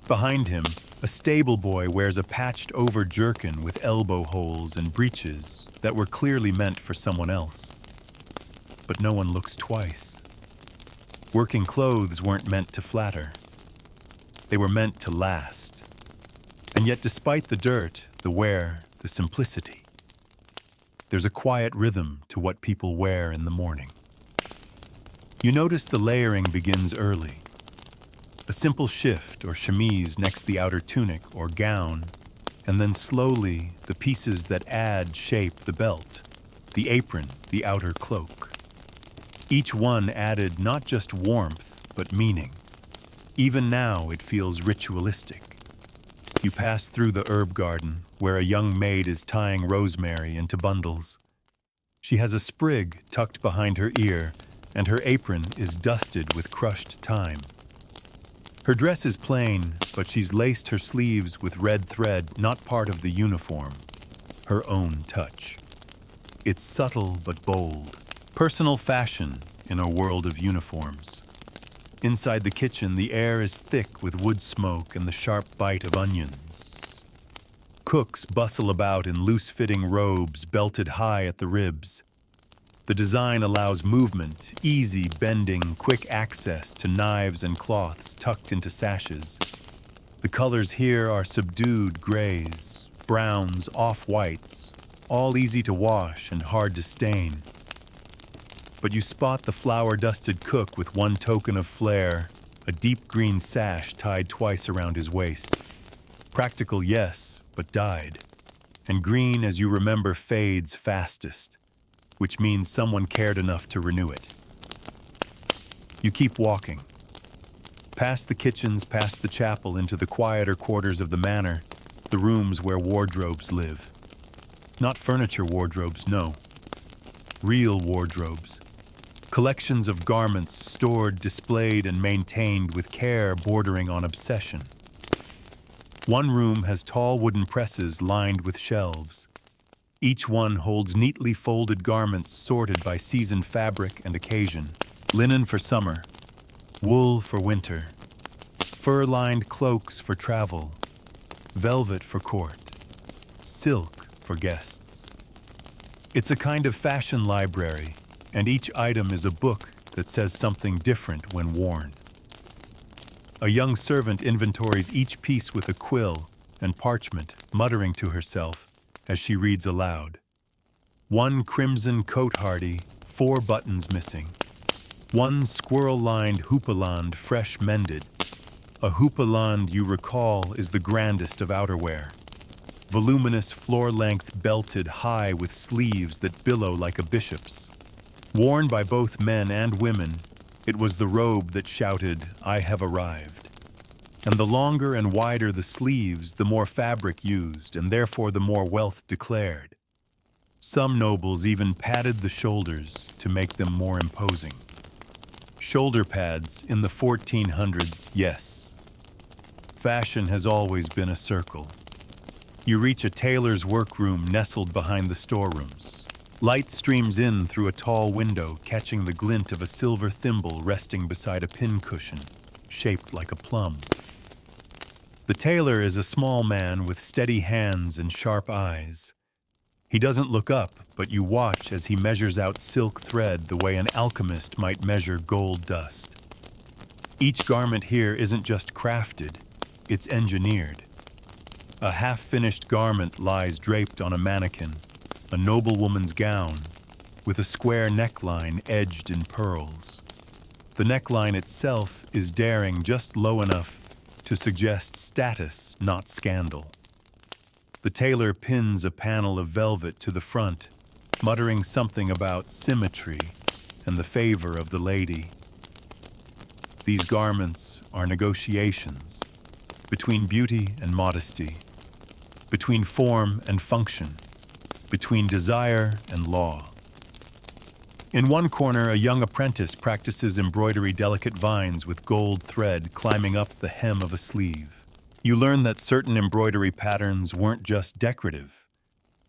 Behind him, a stable boy wears a patched-over jerkin with elbow holes and breeches that were clearly meant for someone else. But no one looks twice. Working clothes weren't meant to flatter. They were meant to last. And yet, despite the dirt, the wear, the simplicity, there's a quiet rhythm to what people wear in the morning. You notice the layering begins early. A simple shift or chemise next the outer tunic or gown, and then slowly the pieces that add shape: the belt, the apron, the outer cloak. Each one added not just warmth, but meaning. Even now it feels ritualistic. You pass through the herb garden, where a young maid is tying rosemary into bundles. She has a sprig tucked behind her ear, and her apron is dusted with crushed thyme. Her dress is plain, but she's laced her sleeves with red thread, not part of the uniform. Her own touch. It's subtle but bold. Personal fashion in a world of uniforms. Inside the kitchen, the air is thick with wood smoke and the sharp bite of onions. Cooks bustle about in loose-fitting robes belted high at the ribs. The design allows movement, easy bending, quick access to knives and cloths tucked into sashes. The colors here are subdued grays, browns, off-whites, all easy to wash and hard to stain. But you spot the flour-dusted cook with one token of flair, a deep green sash tied twice around his waist. Practical, yes, but dyed. And green, as you remember, fades fastest, which means someone cared enough to renew it. You keep walking. Past the kitchens, past the chapel, into the quieter quarters of the manor, the rooms where wardrobes live. Not furniture wardrobes, no. Real wardrobes. Collections of garments stored, displayed, and maintained with care bordering on obsession. One room has tall wooden presses lined with shelves. Each one holds neatly folded garments sorted by season, fabric, and occasion. Linen for summer, wool for winter, fur-lined cloaks for travel, velvet for court, silk for guests. It's a kind of fashion library, and each item is a book that says something different when worn. A young servant inventories each piece with a quill and parchment, muttering to herself as she reads aloud. One crimson coat hardy, 4 buttons missing. One squirrel-lined houppelande fresh mended. A houppelande, you recall, is the grandest of outerwear. Voluminous floor-length belted high with sleeves that billow like a bishop's. Worn by both men and women, it was the robe that shouted, "I have arrived." And the longer and wider the sleeves, the more fabric used, and therefore the more wealth declared. Some nobles even padded the shoulders to make them more imposing. Shoulder pads in the 1400s, yes. Fashion has always been a circle. You reach a tailor's workroom nestled behind the storerooms. Light streams in through a tall window, catching the glint of a silver thimble resting beside a pincushion, shaped like a plum. The tailor is a small man with steady hands and sharp eyes. He doesn't look up, but you watch as he measures out silk thread the way an alchemist might measure gold dust. Each garment here isn't just crafted, it's engineered. A half-finished garment lies draped on a mannequin, a noblewoman's gown, with a square neckline edged in pearls. The neckline itself is daring, just low enough to suggest status, not scandal. The tailor pins a panel of velvet to the front, muttering something about symmetry and the favor of the lady. These garments are negotiations between beauty and modesty, between form and function, between desire and law. In one corner, a young apprentice practices embroidery delicate vines with gold thread climbing up the hem of a sleeve. You learn that certain embroidery patterns weren't just decorative.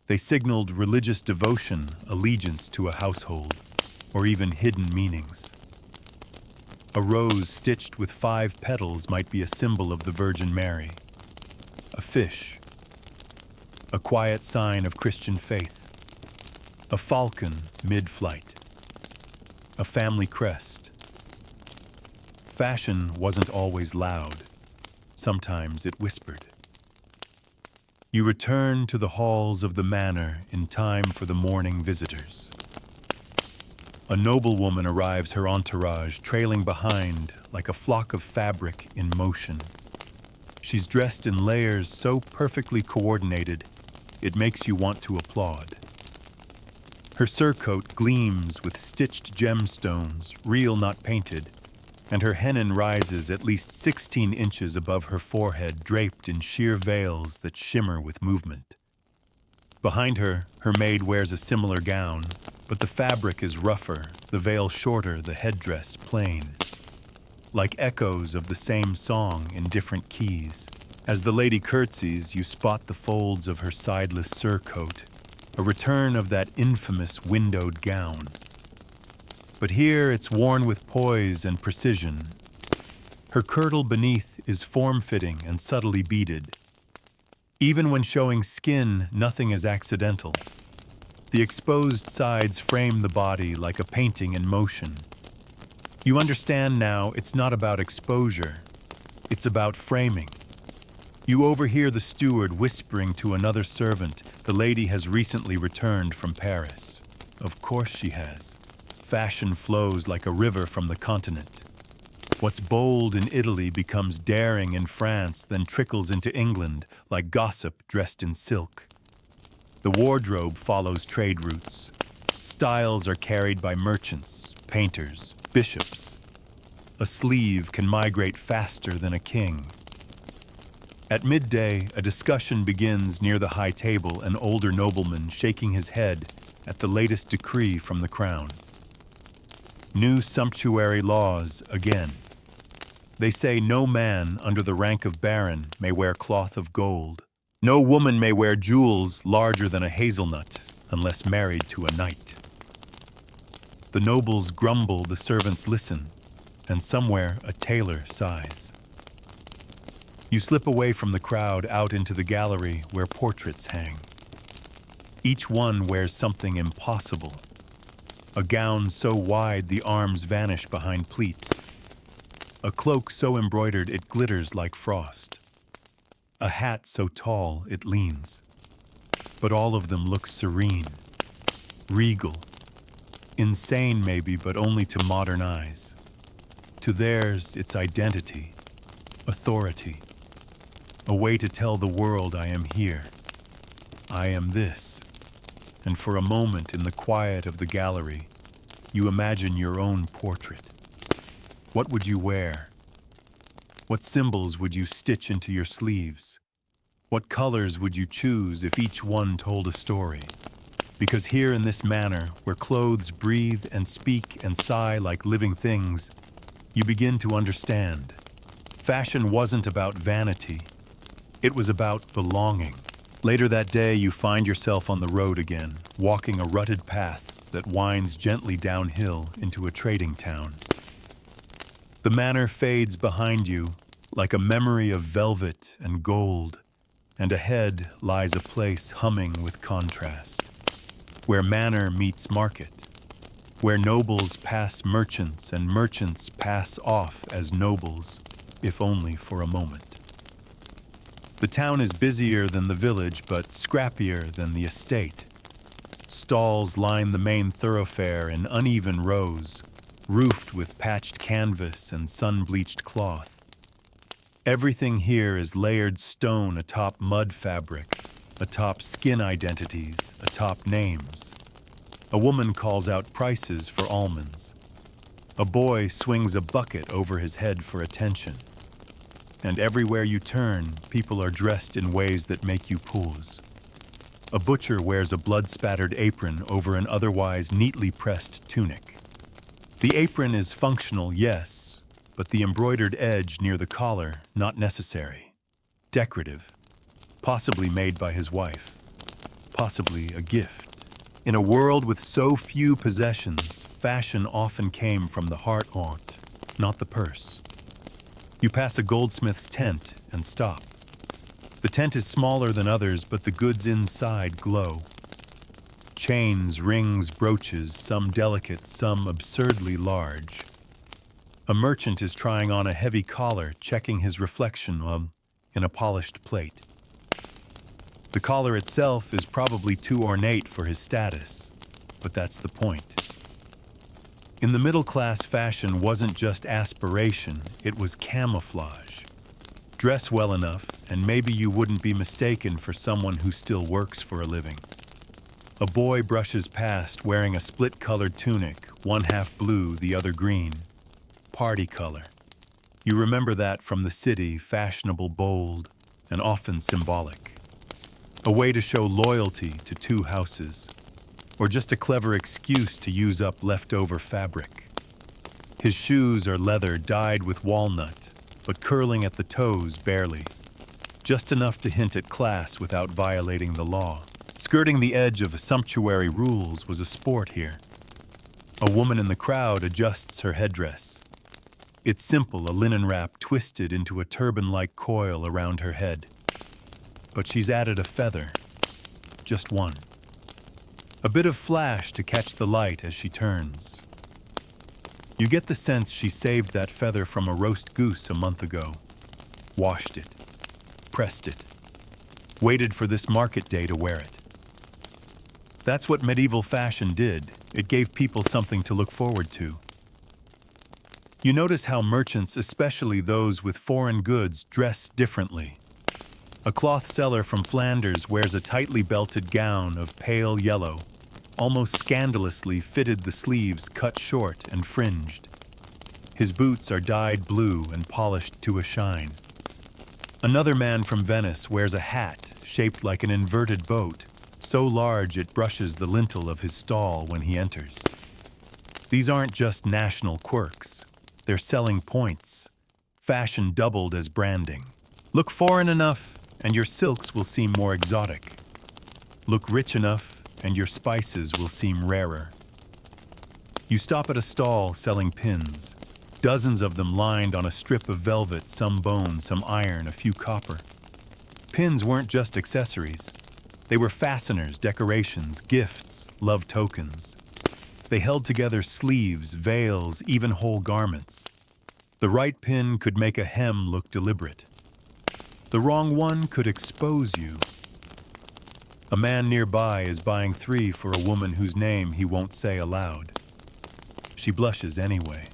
They signaled religious devotion, allegiance to a household, or even hidden meanings. A rose stitched with 5 petals might be a symbol of the Virgin Mary. A fish, a quiet sign of Christian faith. A falcon mid-flight. A family crest. Fashion wasn't always loud. Sometimes it whispered. You return to the halls of the manor in time for the morning visitors. A noblewoman arrives, her entourage trailing behind like a flock of fabric in motion. She's dressed in layers so perfectly coordinated, it makes you want to applaud. Her surcoat gleams with stitched gemstones, real not painted, and her hennin rises at least 16 inches above her forehead, draped in sheer veils that shimmer with movement. Behind her, her maid wears a similar gown, but the fabric is rougher, the veil shorter, the headdress plain. Like echoes of the same song in different keys. As the lady curtsies, you spot the folds of her sideless surcoat, a return of that infamous windowed gown. But here it's worn with poise and precision, Her kirtle beneath is form-fitting and subtly beaded. Even when showing skin, nothing is accidental. The exposed sides frame the body like a painting in motion. You understand now it's not about exposure, it's about framing. You overhear the steward whispering to another servant the lady has recently returned from Paris. Of course she has. Fashion flows like a river from the continent. What's bold in Italy becomes daring in France, then trickles into England like gossip dressed in silk. The wardrobe follows trade routes. Styles are carried by merchants, painters, bishops. A sleeve can migrate faster than a king. At midday, a discussion begins near the high table, an older nobleman shaking his head at the latest decree from the crown. New sumptuary laws again. They say no man under the rank of baron may wear cloth of gold. No woman may wear jewels larger than a hazelnut unless married to a knight. The nobles grumble, the servants listen, and somewhere a tailor sighs. You slip away from the crowd out into the gallery where portraits hang. Each one wears something impossible. A gown so wide the arms vanish behind pleats. A cloak so embroidered it glitters like frost. A hat so tall it leans. But all of them look serene, regal, insane maybe, but only to modern eyes. To theirs, it's identity, authority, a way to tell the world I am here. I am this. And for a moment in the quiet of the gallery, you imagine your own portrait. What would you wear? What symbols would you stitch into your sleeves? What colors would you choose if each one told a story? Because here in this manor, where clothes breathe and speak and sigh like living things, you begin to understand. Fashion wasn't about vanity. It was about belonging. Later that day, you find yourself on the road again, walking a rutted path that winds gently downhill into a trading town. The manor fades behind you like a memory of velvet and gold, and ahead lies a place humming with contrast, where manor meets market, where nobles pass merchants and merchants pass off as nobles, if only for a moment. The town is busier than the village, but scrappier than the estate. Stalls line the main thoroughfare in uneven rows, roofed with patched canvas and sun-bleached cloth. Everything here is layered stone atop mud fabric, atop skin identities, atop names. A woman calls out prices for almonds. A boy swings a bucket over his head for attention. And everywhere you turn, people are dressed in ways that make you pause. A butcher wears a blood-spattered apron over an otherwise neatly pressed tunic. The apron is functional, yes, but the embroidered edge near the collar, not necessary. Decorative, possibly made by his wife, possibly a gift. In a world with so few possessions, fashion often came from the heart, not the purse. You pass a goldsmith's tent and stop. The tent is smaller than others, but the goods inside glow. Chains, rings, brooches, some delicate, some absurdly large. A merchant is trying on a heavy collar, checking his reflection in a polished plate. The collar itself is probably too ornate for his status, but that's the point. In the middle class, fashion wasn't just aspiration, it was camouflage. Dress well enough, and maybe you wouldn't be mistaken for someone who still works for a living. A boy brushes past wearing a split-colored tunic, one half blue, the other green. Party color. You remember that from the city, fashionable, bold, and often symbolic. A way to show loyalty to two houses, or just a clever excuse to use up leftover fabric. His shoes are leather dyed with walnut, but curling at the toes barely, just enough to hint at class without violating the law. Skirting the edge of sumptuary rules was a sport here. A woman in the crowd adjusts her headdress. It's simple, a linen wrap twisted into a turban-like coil around her head. But she's added a feather, just one. A bit of flash to catch the light as she turns. You get the sense she saved that feather from a roast goose a month ago. Washed it, pressed it, waited for this market day to wear it. That's what medieval fashion did. It gave people something to look forward to. You notice how merchants, especially those with foreign goods, dress differently. A cloth seller from Flanders wears a tightly belted gown of pale yellow, almost scandalously fitted, the sleeves cut short and fringed. His boots are dyed blue and polished to a shine. Another man from Venice wears a hat shaped like an inverted boat, so large it brushes the lintel of his stall when he enters. These aren't just national quirks. They're selling points. Fashion doubled as branding. Look foreign enough, and your silks will seem more exotic. Look rich enough, and your spices will seem rarer. You stop at a stall selling pins. Dozens of them lined on a strip of velvet, some bone, some iron, a few copper. Pins weren't just accessories. They were fasteners, decorations, gifts, love tokens. They held together sleeves, veils, even whole garments. The right pin could make a hem look deliberate. The wrong one could expose you. A man nearby is buying 3 for a woman whose name he won't say aloud. She blushes anyway.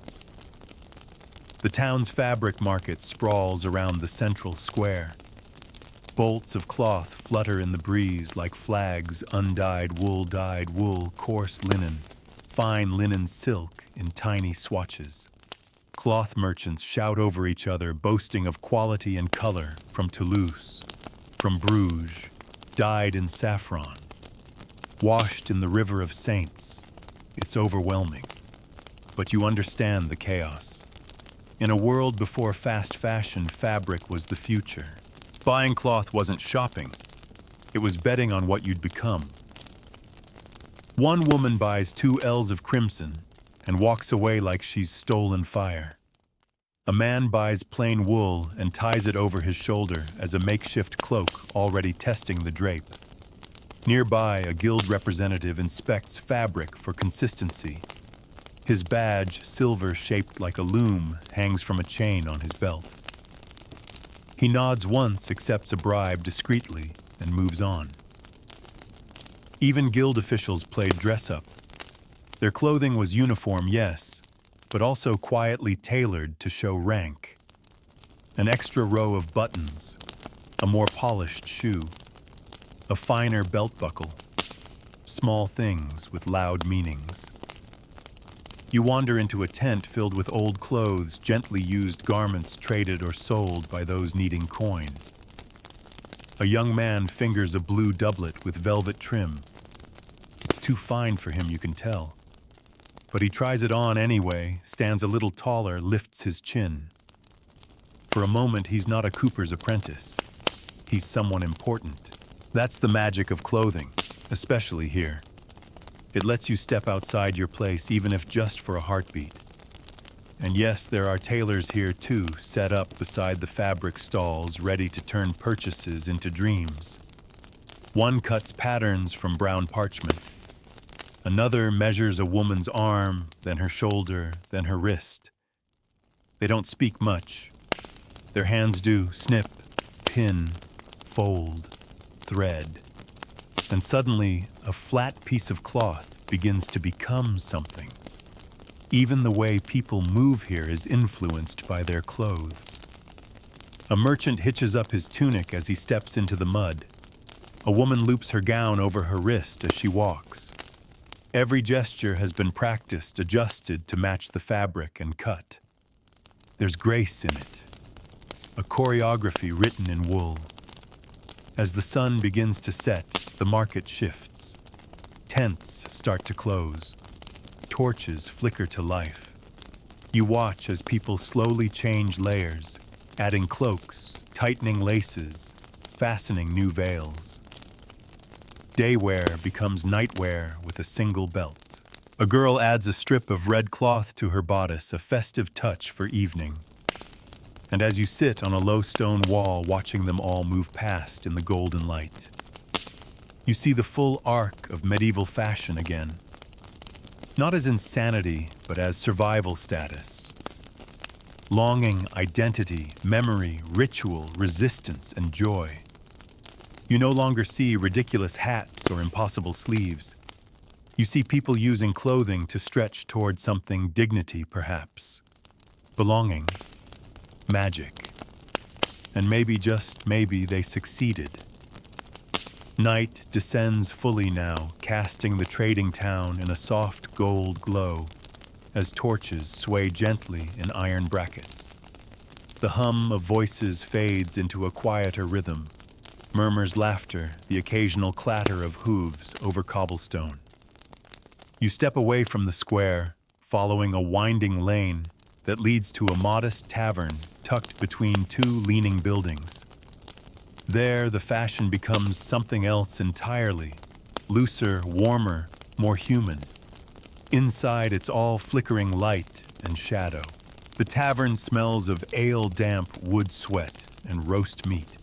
The town's fabric market sprawls around the central square. Bolts of cloth flutter in the breeze like flags, undyed wool, dyed wool, coarse linen, fine linen silk in tiny swatches. Cloth merchants shout over each other, boasting of quality and color from Toulouse, from Bruges, dyed in saffron, washed in the river of saints. It's overwhelming, but you understand the chaos. In a world before fast fashion, fabric was the future. Buying cloth wasn't shopping. It was betting on what you'd become. One woman buys 2 ells of crimson and walks away like she's stolen fire. A man buys plain wool and ties it over his shoulder as a makeshift cloak, already testing the drape. Nearby, a guild representative inspects fabric for consistency. His badge, silver shaped like a loom, hangs from a chain on his belt. He nods once, accepts a bribe discreetly, and moves on. Even guild officials played dress-up. Their clothing was uniform, yes, but also quietly tailored to show rank. An extra row of buttons, a more polished shoe, a finer belt buckle, small things with loud meanings. You wander into a tent filled with old clothes, gently used garments traded or sold by those needing coin. A young man fingers a blue doublet with velvet trim. It's too fine for him, you can tell. But he tries it on anyway, stands a little taller, lifts his chin. For a moment, he's not a cooper's apprentice. He's someone important. That's the magic of clothing, especially here. It lets you step outside your place, even if just for a heartbeat. And yes, there are tailors here too, set up beside the fabric stalls, ready to turn purchases into dreams. One cuts patterns from brown parchment. Another measures a woman's arm, then her shoulder, then her wrist. They don't speak much. Their hands do snip, pin, fold, thread. And suddenly, a flat piece of cloth begins to become something. Even the way people move here is influenced by their clothes. A merchant hitches up his tunic as he steps into the mud. A woman loops her gown over her wrist as she walks. Every gesture has been practiced, adjusted to match the fabric and cut. There's grace in it, a choreography written in wool. As the sun begins to set, the market shifts. Tents start to close. Torches flicker to life. You watch as people slowly change layers, adding cloaks, tightening laces, fastening new veils. Day wear becomes night wear with a single belt. A girl adds a strip of red cloth to her bodice, a festive touch for evening. And as you sit on a low stone wall watching them all move past in the golden light, you see the full arc of medieval fashion again. Not as insanity, but as survival status. Longing, identity, memory, ritual, resistance, and joy. You no longer see ridiculous hats or impossible sleeves. You see people using clothing to stretch toward something, dignity perhaps. Belonging. Magic. And maybe, just maybe, they succeeded. Night descends fully now, casting the trading town in a soft gold glow as torches sway gently in iron brackets. The hum of voices fades into a quieter rhythm, murmurs laughter, the occasional clatter of hooves over cobblestone. You step away from the square, following a winding lane that leads to a modest tavern tucked between two leaning buildings. There, the fashion becomes something else entirely, looser, warmer, more human. Inside, it's all flickering light and shadow. The tavern smells of ale-damp wood sweat and roast meat.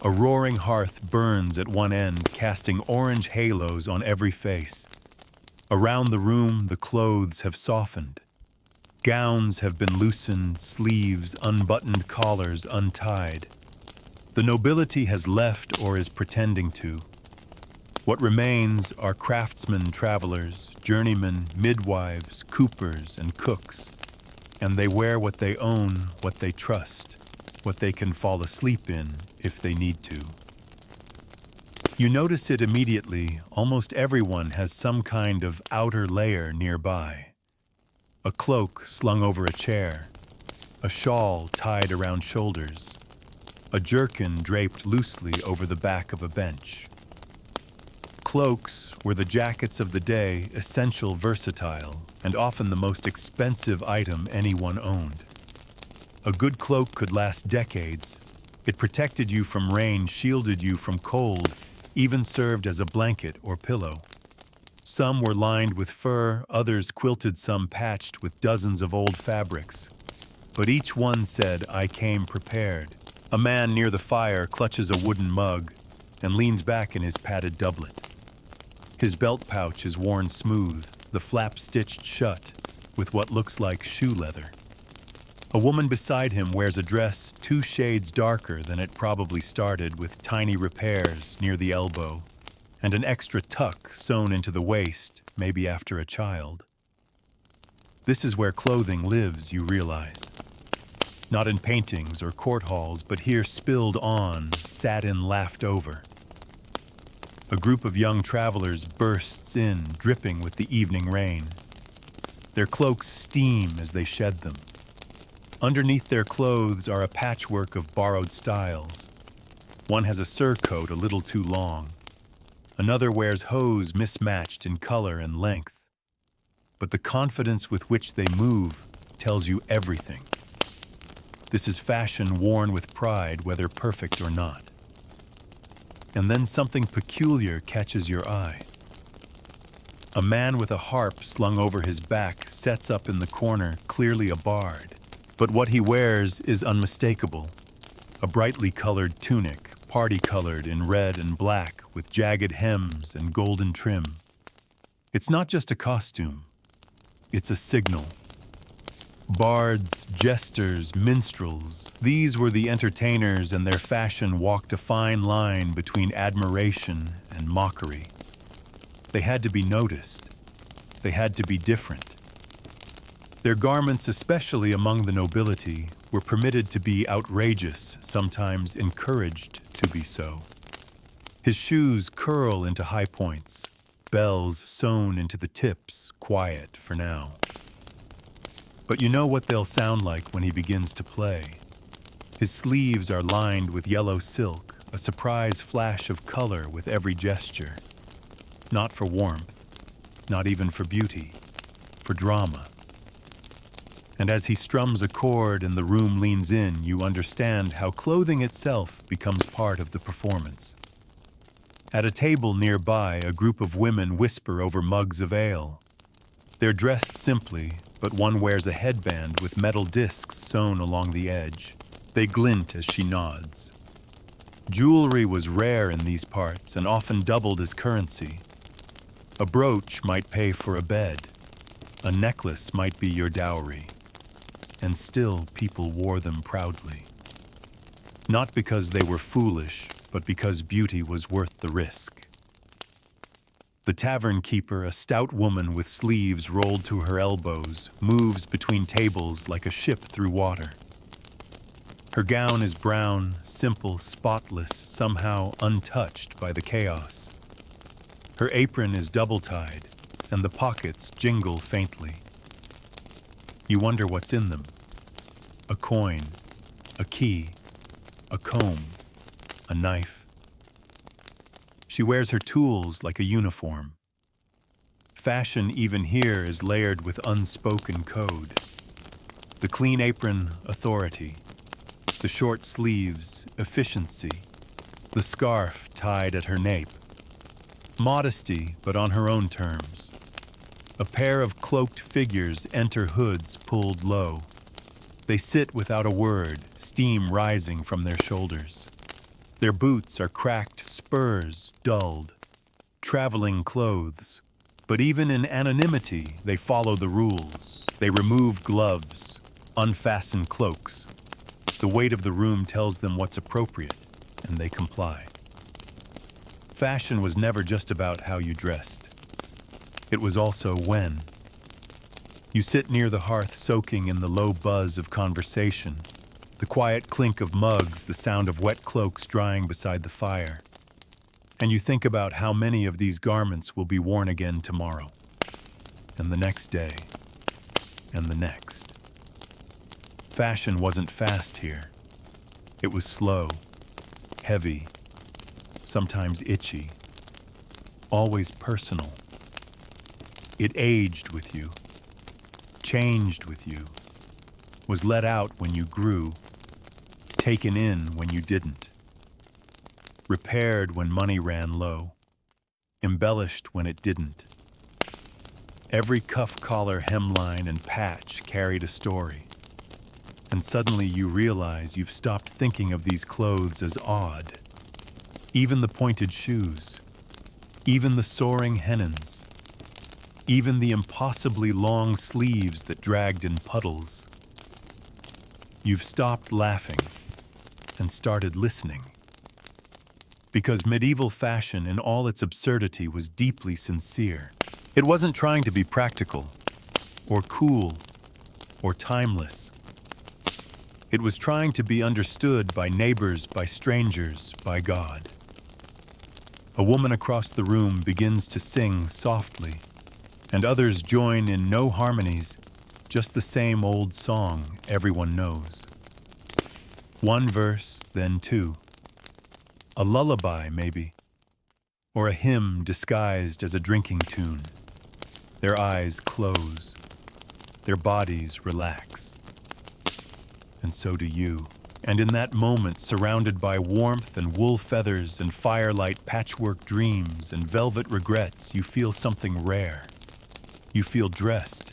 A roaring hearth burns at one end, casting orange halos on every face. Around the room, the clothes have softened. Gowns have been loosened, sleeves unbuttoned, collars untied. The nobility has left or is pretending to. What remains are craftsmen, travelers, journeymen, midwives, coopers, and cooks. And they wear what they own, what they trust, what they can fall asleep in if they need to. You notice it immediately. Almost everyone has some kind of outer layer nearby. A cloak slung over a chair, a shawl tied around shoulders, a jerkin draped loosely over the back of a bench. Cloaks were the jackets of the day, essential, versatile, and often the most expensive item anyone owned. A good cloak could last decades. It protected you from rain, shielded you from cold, even served as a blanket or pillow. Some were lined with fur, others quilted, some patched with dozens of old fabrics. But each one said, "I came prepared." A man near the fire clutches a wooden mug and leans back in his padded doublet. His belt pouch is worn smooth, the flap stitched shut with what looks like shoe leather. A woman beside him wears a dress 2 shades darker than it probably started, with tiny repairs near the elbow and an extra tuck sewn into the waist, maybe after a child. This is where clothing lives, you realize. Not in paintings or court halls, but here spilled on, sat in, laughed over. A group of young travelers bursts in, dripping with the evening rain. Their cloaks steam as they shed them. Underneath their clothes are a patchwork of borrowed styles. One has a surcoat a little too long. Another wears hose mismatched in color and length. But the confidence with which they move tells you everything. This is fashion worn with pride, whether perfect or not. And then something peculiar catches your eye. A man with a harp slung over his back sets up in the corner, clearly a bard. But what he wears is unmistakable. A brightly colored tunic, party-colored in red and black, with jagged hems and golden trim. It's not just a costume. It's a signal. Bards, jesters, minstrels, these were the entertainers, and their fashion walked a fine line between admiration and mockery. They had to be noticed. They had to be different. Their garments, especially among the nobility, were permitted to be outrageous, sometimes encouraged to be so. His shoes curl into high points, bells sewn into the tips, quiet for now. But you know what they'll sound like when he begins to play. His sleeves are lined with yellow silk, a surprise flash of color with every gesture. Not for warmth, not even for beauty, for drama. And as he strums a chord and the room leans in, you understand how clothing itself becomes part of the performance. At a table nearby, a group of women whisper over mugs of ale. They're dressed simply, but one wears a headband with metal discs sewn along the edge. They glint as she nods. Jewelry was rare in these parts and often doubled as currency. A brooch might pay for a bed. A necklace might be your dowry. And still people wore them proudly. Not because they were foolish, but because beauty was worth the risk. The tavern keeper, a stout woman with sleeves rolled to her elbows, moves between tables like a ship through water. Her gown is brown, simple, spotless, somehow untouched by the chaos. Her apron is double-tied, and the pockets jingle faintly. You wonder what's in them. A coin, a key, a comb, a knife. She wears her tools like a uniform. Fashion even here is layered with unspoken code. The clean apron, authority. The short sleeves, efficiency. The scarf tied at her nape. Modesty, but on her own terms. A pair of cloaked figures enter hoods pulled low. They sit without a word, steam rising from their shoulders. Their boots are cracked spurs, dulled. Traveling clothes. But even in anonymity, they follow the rules. They remove gloves, unfasten cloaks. The weight of the room tells them what's appropriate, and they comply. Fashion was never just about how you dressed. It was also when. You sit near the hearth soaking in the low buzz of conversation, the quiet clink of mugs, the sound of wet cloaks drying beside the fire. And you think about how many of these garments will be worn again tomorrow, and the next day, and the next. Fashion wasn't fast here. It was slow, heavy, sometimes itchy, always personal. It aged with you, changed with you, was let out when you grew, taken in when you didn't, repaired when money ran low, embellished when it didn't. Every cuff, collar, hemline, and patch carried a story. And suddenly you realize you've stopped thinking of these clothes as odd. Even the pointed shoes, even the soaring hennons, even the impossibly long sleeves that dragged in puddles. You've stopped laughing and started listening. Because medieval fashion in all its absurdity was deeply sincere. It wasn't trying to be practical, or cool, or timeless. It was trying to be understood by neighbors, by strangers, by God. A woman across the room begins to sing softly, and others join in no harmonies, just the same old song everyone knows. One verse, then two. A lullaby, maybe, or a hymn disguised as a drinking tune. Their eyes close, their bodies relax. And so do you. And in that moment, surrounded by warmth and wool feathers and firelight patchwork dreams and velvet regrets, you feel something rare. You feel dressed,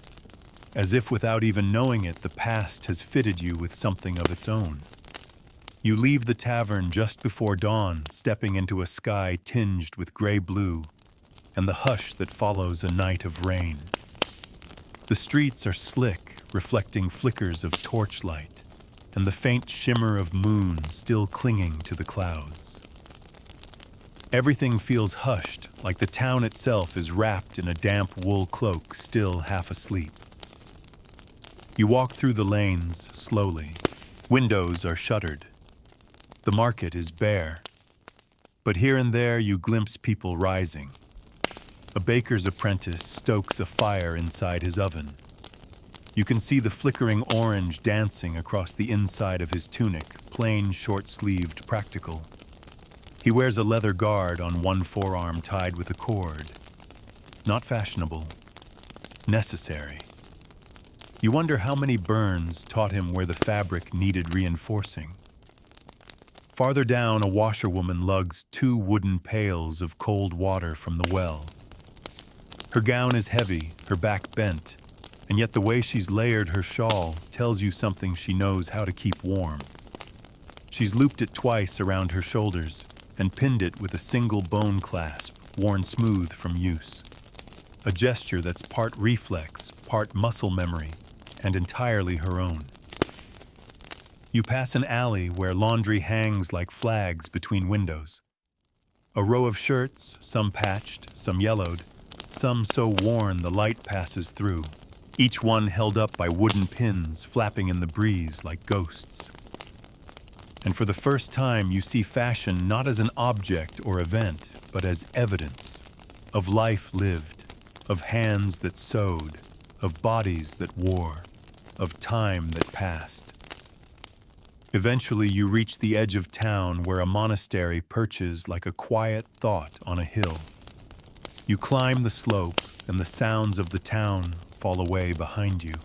as if without even knowing it, the past has fitted you with something of its own. You leave the tavern just before dawn, stepping into a sky tinged with gray-blue, and the hush that follows a night of rain. The streets are slick, reflecting flickers of torchlight, and the faint shimmer of moon still clinging to the clouds. Everything feels hushed, like the town itself is wrapped in a damp wool cloak, still half asleep. You walk through the lanes slowly. Windows are shuttered. The market is bare. But here and there you glimpse people rising. A baker's apprentice stokes a fire inside his oven. You can see the flickering orange dancing across the inside of his tunic, plain, short-sleeved, practical. He wears a leather guard on one forearm tied with a cord. Not fashionable, necessary. You wonder how many burns taught him where the fabric needed reinforcing. Farther down, a washerwoman lugs 2 wooden pails of cold water from the well. Her gown is heavy, her back bent, and yet the way she's layered her shawl tells you something she knows how to keep warm. She's looped it twice around her shoulders and pinned it with a single bone clasp, worn smooth from use. A gesture that's part reflex, part muscle memory, and entirely her own. You pass an alley where laundry hangs like flags between windows. A row of shirts, some patched, some yellowed, some so worn the light passes through, each one held up by wooden pins flapping in the breeze like ghosts. And for the first time, you see fashion not as an object or event, but as evidence of life lived, of hands that sewed, of bodies that wore, of time that passed. Eventually, you reach the edge of town where a monastery perches like a quiet thought on a hill. You climb the slope, and the sounds of the town fall away behind you.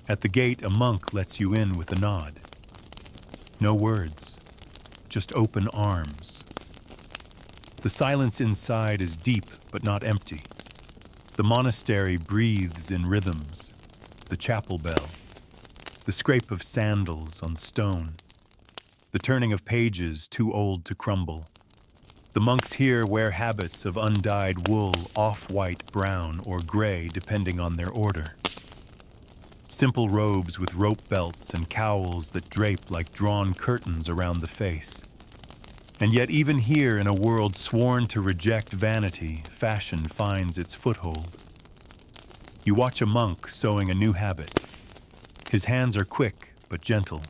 At the gate, a monk lets you in with a nod. No words, just open arms. The silence inside is deep but not empty. The monastery breathes in rhythms, the chapel bell, the scrape of sandals on stone, the turning of pages too old to crumble. The monks here wear habits of undyed wool, off-white, brown, or gray depending on their order. Simple robes with rope belts and cowls that drape like drawn curtains around the face. And yet even here in a world sworn to reject vanity, fashion finds its foothold. You watch a monk sewing a new habit. His hands are quick but gentle.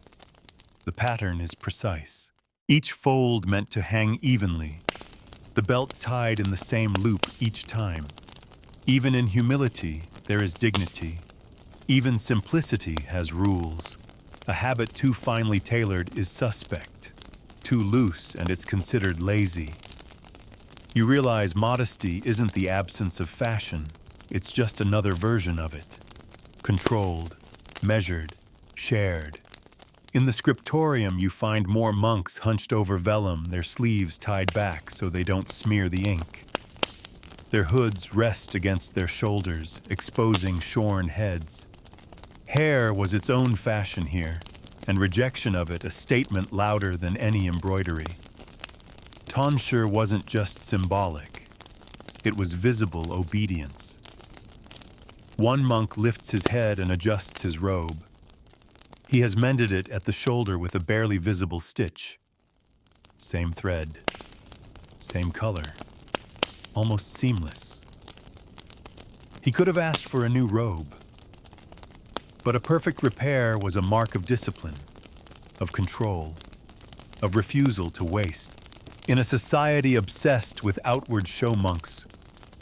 The pattern is precise. Each fold meant to hang evenly. The belt tied in the same loop each time. Even in humility, there is dignity. Even simplicity has rules. A habit too finely tailored is suspect. Too loose, and it's considered lazy. You realize modesty isn't the absence of fashion. It's just another version of it. Controlled, measured, shared. In the scriptorium, you find more monks hunched over vellum, their sleeves tied back so they don't smear the ink. Their hoods rest against their shoulders, exposing shorn heads. Hair was its own fashion here, and rejection of it a statement louder than any embroidery. Tonsure wasn't just symbolic. It was visible obedience. One monk lifts his head and adjusts his robe. He has mended it at the shoulder with a barely visible stitch. Same thread, same color, almost seamless. He could have asked for a new robe. But a perfect repair was a mark of discipline, of control, of refusal to waste. In a society obsessed with outward show monks,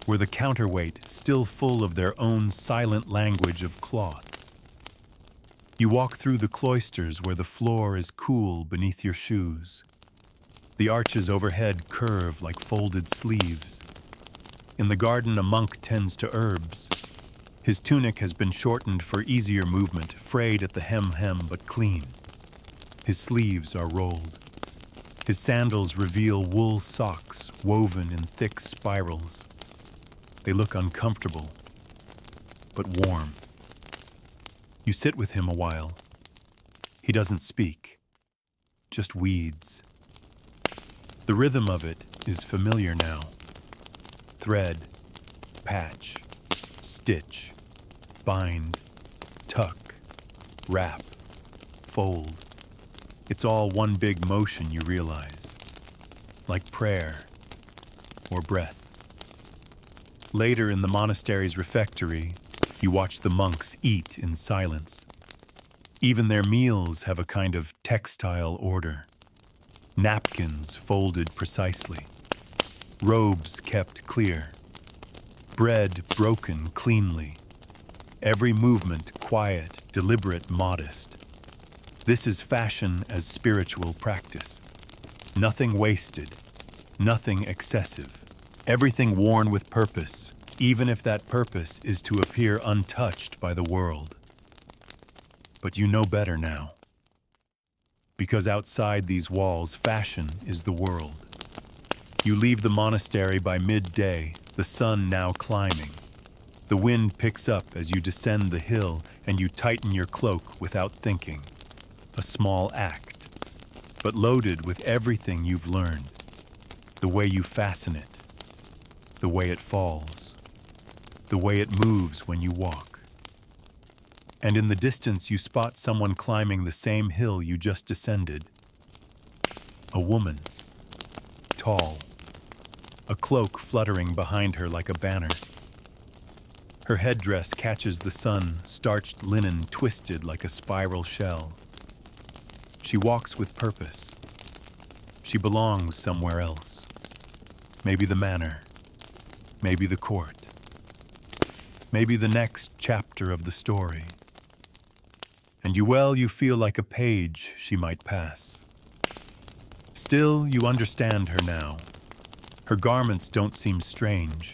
were the counterweight still full of their own silent language of cloth. You walk through the cloisters where the floor is cool beneath your shoes. The arches overhead curve like folded sleeves. In the garden, a monk tends to herbs. His tunic has been shortened for easier movement, frayed at the hem but clean. His sleeves are rolled. His sandals reveal wool socks woven in thick spirals. They look uncomfortable, but warm. You sit with him a while. He doesn't speak, just weeds. The rhythm of it is familiar now. Thread, patch, stitch, bind, tuck, wrap, fold. It's all one big motion, you realize, like prayer or breath. Later in the monastery's refectory, you watch the monks eat in silence. Even their meals have a kind of textile order. Napkins folded precisely. Robes kept clear. Bread broken cleanly. Every movement quiet, deliberate, modest. This is fashion as spiritual practice. Nothing wasted, nothing excessive. Everything worn with purpose, even if that purpose is to appear untouched by the world. But you know better now. Because outside these walls, fashion is the world. You leave the monastery by midday, the sun now climbing. The wind picks up as you descend the hill and you tighten your cloak without thinking. A small act, but loaded with everything you've learned. The way you fasten it, the way it falls, the way it moves when you walk. And in the distance you spot someone climbing the same hill you just descended. A woman, tall, a cloak fluttering behind her like a banner. Her headdress catches the sun, starched linen twisted like a spiral shell. She walks with purpose. She belongs somewhere else. Maybe the manor, maybe the court, maybe the next chapter of the story. And you feel like a page she might pass. Still, you understand her now. Her garments don't seem strange.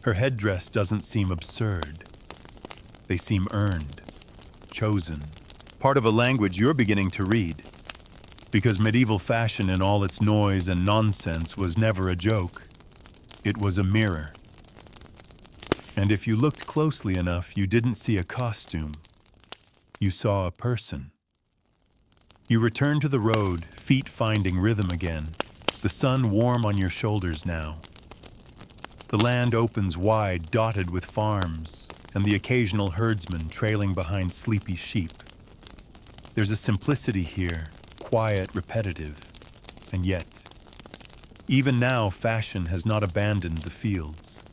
Her headdress doesn't seem absurd. They seem earned, chosen, part of a language you're beginning to read. Because medieval fashion in all its noise and nonsense was never a joke. It was a mirror. And if you looked closely enough, you didn't see a costume. You saw a person. You return to the road, feet finding rhythm again, the sun warm on your shoulders now. The land opens wide, dotted with farms, and the occasional herdsman trailing behind sleepy sheep. There's a simplicity here, quiet, repetitive, and yet, even now, fashion has not abandoned the fields.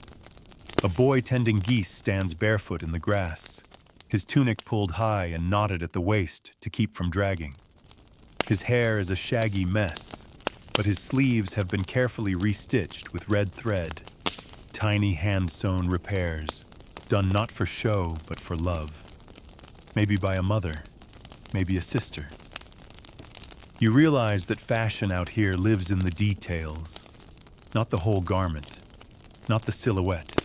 A boy tending geese stands barefoot in the grass, his tunic pulled high and knotted at the waist to keep from dragging. His hair is a shaggy mess, but his sleeves have been carefully restitched with red thread. Tiny hand-sewn repairs, done not for show, but for love. Maybe by a mother, maybe a sister. You realize that fashion out here lives in the details, not the whole garment, not the silhouette.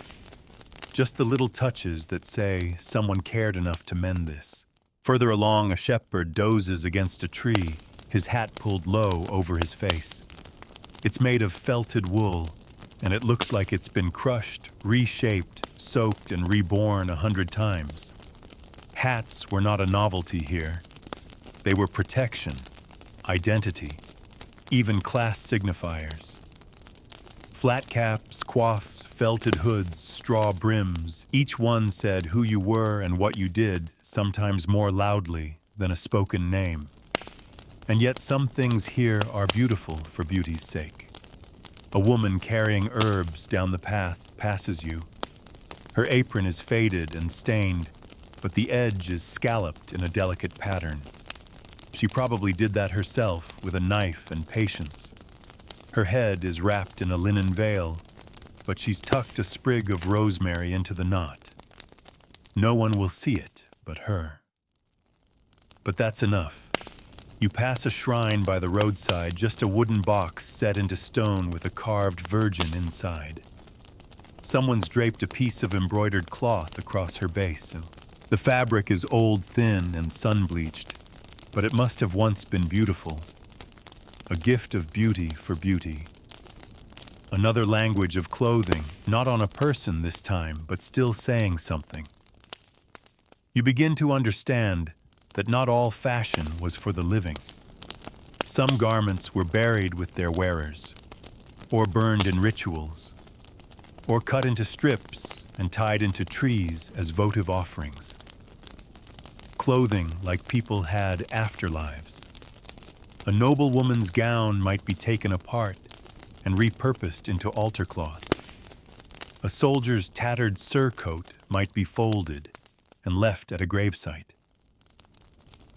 Just the little touches that say someone cared enough to mend this. Further along, a shepherd dozes against a tree, his hat pulled low over his face. It's made of felted wool, and it looks like it's been crushed, reshaped, soaked, and reborn 100 times. Hats were not a novelty here. They were protection, identity, even class signifiers. Flat caps, coifs, felted hoods, straw brims, each one said who you were and what you did, sometimes more loudly than a spoken name. And yet some things here are beautiful for beauty's sake. A woman carrying herbs down the path passes you. Her apron is faded and stained, but the edge is scalloped in a delicate pattern. She probably did that herself with a knife and patience. Her head is wrapped in a linen veil, but she's tucked a sprig of rosemary into the knot. No one will see it but her. But that's enough. You pass a shrine by the roadside, just a wooden box set into stone with a carved virgin inside. Someone's draped a piece of embroidered cloth across her base. The fabric is old, thin, and sun-bleached, but it must have once been beautiful. A gift of beauty for beauty. Another language of clothing, not on a person this time, but still saying something. You begin to understand that not all fashion was for the living. Some garments were buried with their wearers, or burned in rituals, or cut into strips and tied into trees as votive offerings. Clothing like people had afterlives. A noble woman's gown might be taken apart and repurposed into altar cloth. A soldier's tattered surcoat might be folded and left at a gravesite.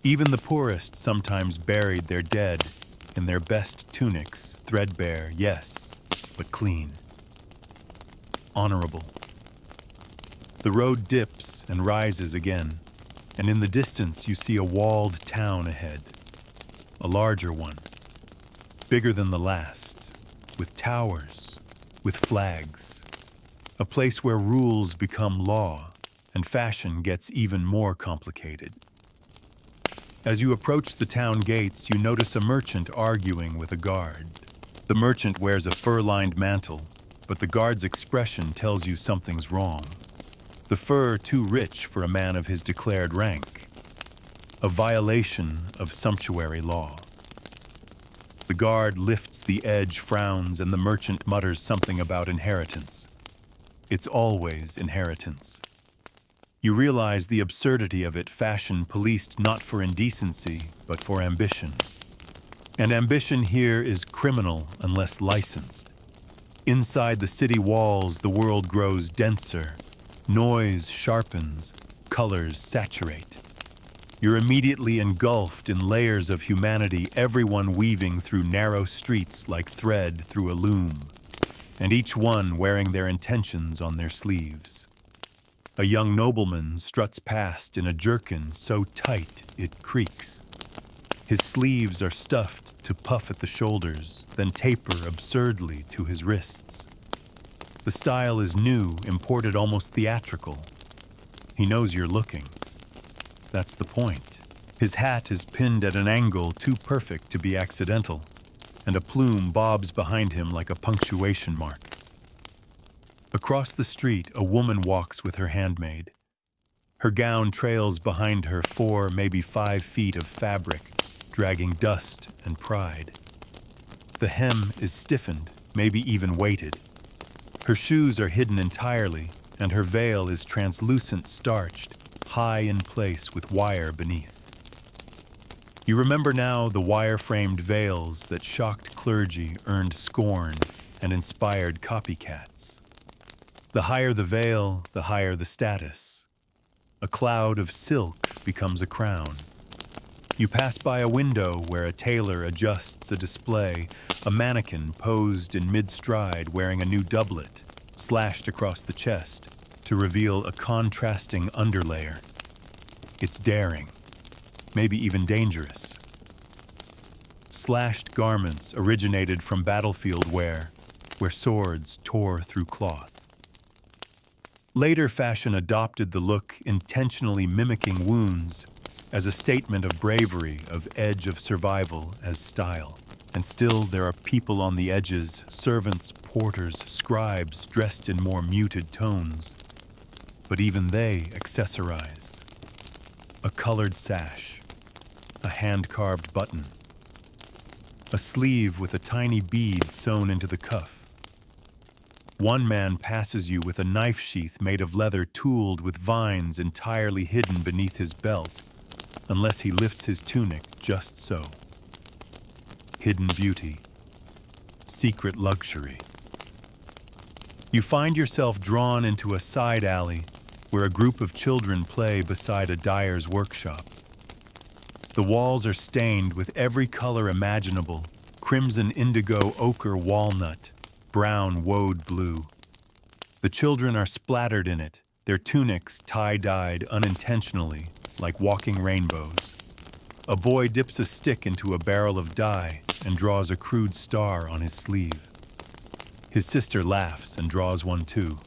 Even the poorest sometimes buried their dead in their best tunics, threadbare, yes, but clean. Honorable. The road dips and rises again, and in the distance you see a walled town ahead. A larger one, bigger than the last, with towers, with flags. A place where rules become law, and fashion gets even more complicated. As you approach the town gates, you notice a merchant arguing with a guard. The merchant wears a fur-lined mantle, but the guard's expression tells you something's wrong. The fur too rich for a man of his declared rank. A violation of sumptuary law. The guard lifts the edge, frowns, and the merchant mutters something about inheritance. It's always inheritance. You realize the absurdity of it, fashion policed not for indecency, but for ambition. And ambition here is criminal unless licensed. Inside the city walls, the world grows denser. Noise sharpens, colors saturate. You're immediately engulfed in layers of humanity, everyone weaving through narrow streets like thread through a loom, and each one wearing their intentions on their sleeves. A young nobleman struts past in a jerkin so tight it creaks. His sleeves are stuffed to puff at the shoulders, then taper absurdly to his wrists. The style is new, imported, almost theatrical. He knows you're looking. That's the point. His hat is pinned at an angle too perfect to be accidental, and a plume bobs behind him like a punctuation mark. Across the street, a woman walks with her handmaid. Her gown trails behind her 4, maybe 5 feet of fabric, dragging dust and pride. The hem is stiffened, maybe even weighted. Her shoes are hidden entirely, and her veil is translucent, starched, high in place with wire beneath. You remember now the wire-framed veils that shocked clergy, earned scorn, and inspired copycats. The higher the veil, the higher the status. A cloud of silk becomes a crown. You pass by a window where a tailor adjusts a display, a mannequin posed in mid-stride wearing a new doublet, slashed across the chest, to reveal a contrasting underlayer. It's daring, maybe even dangerous. Slashed garments originated from battlefield wear, where swords tore through cloth. Later fashion adopted the look, intentionally mimicking wounds, as a statement of bravery, of edge of survival as style. And still there are people on the edges, servants, porters, scribes dressed in more muted tones. But even they accessorize. A colored sash, a hand-carved button, a sleeve with a tiny bead sewn into the cuff. One man passes you with a knife sheath made of leather tooled with vines entirely hidden beneath his belt, unless he lifts his tunic just so. Hidden beauty, secret luxury. You find yourself drawn into a side alley where a group of children play beside a dyer's workshop. The walls are stained with every color imaginable: crimson, indigo, ochre, walnut, brown, woad blue. The children are splattered in it, their tunics tie-dyed unintentionally, like walking rainbows. A boy dips a stick into a barrel of dye and draws a crude star on his sleeve. His sister laughs and draws one too.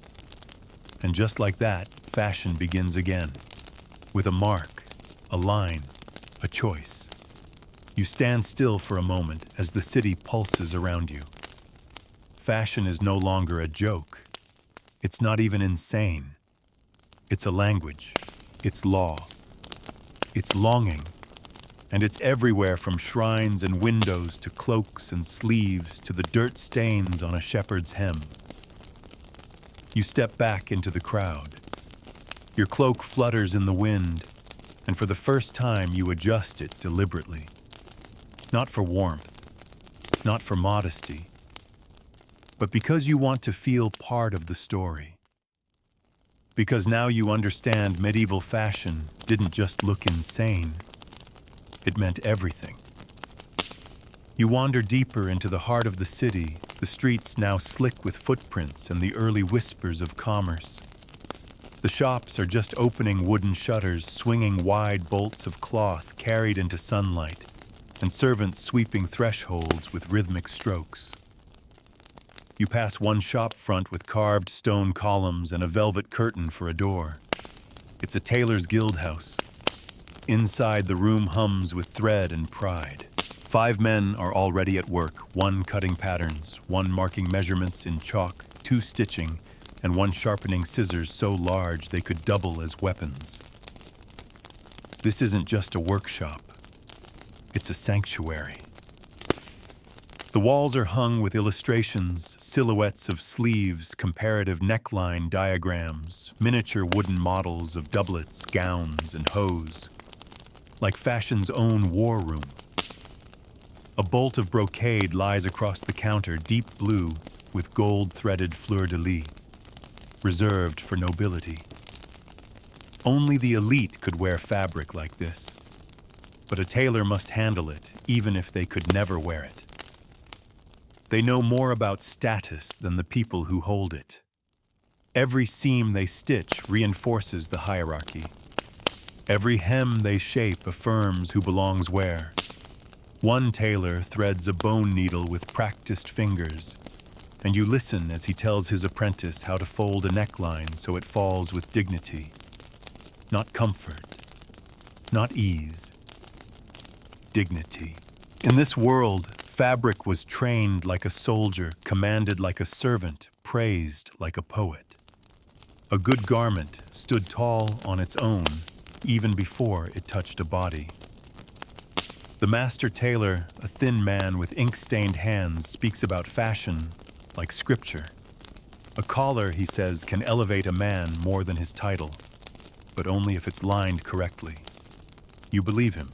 And just like that, fashion begins again. With a mark, a line, a choice. You stand still for a moment as the city pulses around you. Fashion is no longer a joke. It's not even insane. It's a language. It's law. It's longing. And it's everywhere, from shrines and windows to cloaks and sleeves to the dirt stains on a shepherd's hem. You step back into the crowd. Your cloak flutters in the wind, and for the first time you adjust it deliberately. Not for warmth, not for modesty, but because you want to feel part of the story. Because now you understand medieval fashion didn't just look insane. It meant everything. You wander deeper into the heart of the city, the streets now slick with footprints and the early whispers of commerce. The shops are just opening wooden shutters, swinging wide bolts of cloth carried into sunlight, and servants sweeping thresholds with rhythmic strokes. You pass one shop front with carved stone columns and a velvet curtain for a door. It's a tailor's guild house. Inside, the room hums with thread and pride. 5 men are already at work, one cutting patterns, one marking measurements in chalk, 2 stitching, and 1 sharpening scissors so large they could double as weapons. This isn't just a workshop. It's a sanctuary. The walls are hung with illustrations, silhouettes of sleeves, comparative neckline diagrams, miniature wooden models of doublets, gowns, and hose, like fashion's own war room. A bolt of brocade lies across the counter, deep blue with gold-threaded fleur-de-lis, reserved for nobility. Only the elite could wear fabric like this, but a tailor must handle it, even if they could never wear it. They know more about status than the people who hold it. Every seam they stitch reinforces the hierarchy. Every hem they shape affirms who belongs where. One tailor threads a bone needle with practiced fingers, and you listen as he tells his apprentice how to fold a neckline so it falls with dignity. Not comfort, not ease, dignity. In this world, fabric was trained like a soldier, commanded like a servant, praised like a poet. A good garment stood tall on its own, even before it touched a body. The master tailor, a thin man with ink-stained hands, speaks about fashion like scripture. A collar, he says, can elevate a man more than his title, but only if it's lined correctly. You believe him,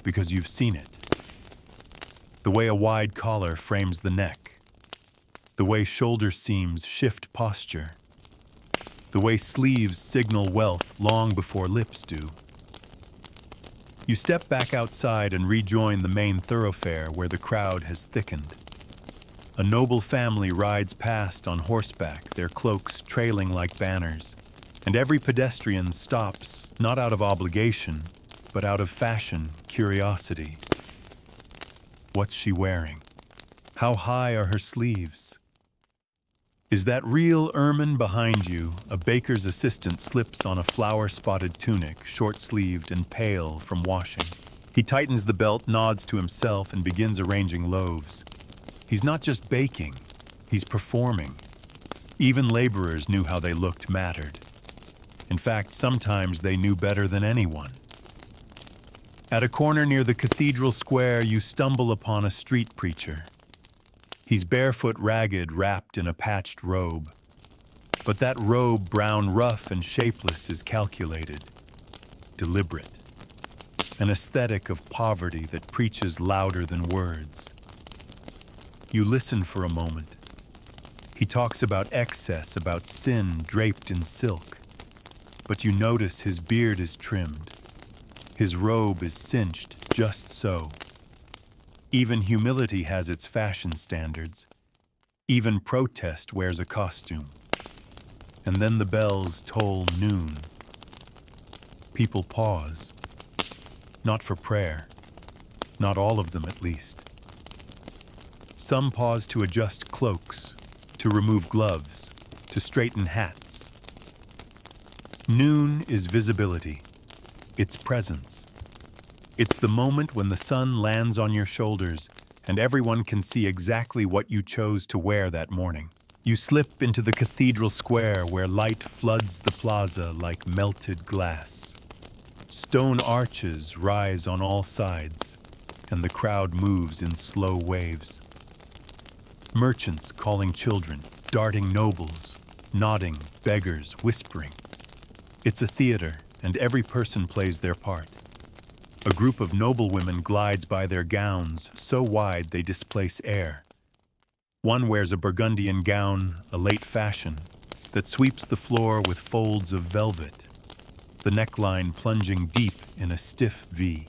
because you've seen it. The way a wide collar frames the neck, the way shoulder seams shift posture, the way sleeves signal wealth long before lips do. You step back outside and rejoin the main thoroughfare where the crowd has thickened. A noble family rides past on horseback, their cloaks trailing like banners, and every pedestrian stops, not out of obligation, but out of fashion, curiosity. What's she wearing? How high are her sleeves? Is that real ermine behind you? A baker's assistant slips on a flower-spotted tunic, short-sleeved and pale from washing. He tightens the belt, nods to himself, and begins arranging loaves. He's not just baking, he's performing. Even laborers knew how they looked mattered. In fact, sometimes they knew better than anyone. At a corner near the cathedral square, you stumble upon a street preacher. He's barefoot, ragged, wrapped in a patched robe. But that robe, brown, rough, and shapeless, is calculated, deliberate. An aesthetic of poverty that preaches louder than words. You listen for a moment. He talks about excess, about sin draped in silk. But you notice his beard is trimmed. His robe is cinched just so. Even humility has its fashion standards. Even protest wears a costume. And then the bells toll noon. People pause. Not for prayer. Not all of them, at least. Some pause to adjust cloaks, to remove gloves, to straighten hats. Noon is visibility. It's presence. It's the moment when the sun lands on your shoulders and everyone can see exactly what you chose to wear that morning. You slip into the cathedral square where light floods the plaza like melted glass. Stone arches rise on all sides, and the crowd moves in slow waves. Merchants calling children, darting nobles, nodding, beggars, whispering. It's a theater, and every person plays their part. A group of noblewomen glides by their gowns so wide they displace air. One wears a Burgundian gown, a late fashion, that sweeps the floor with folds of velvet, the neckline plunging deep in a stiff V.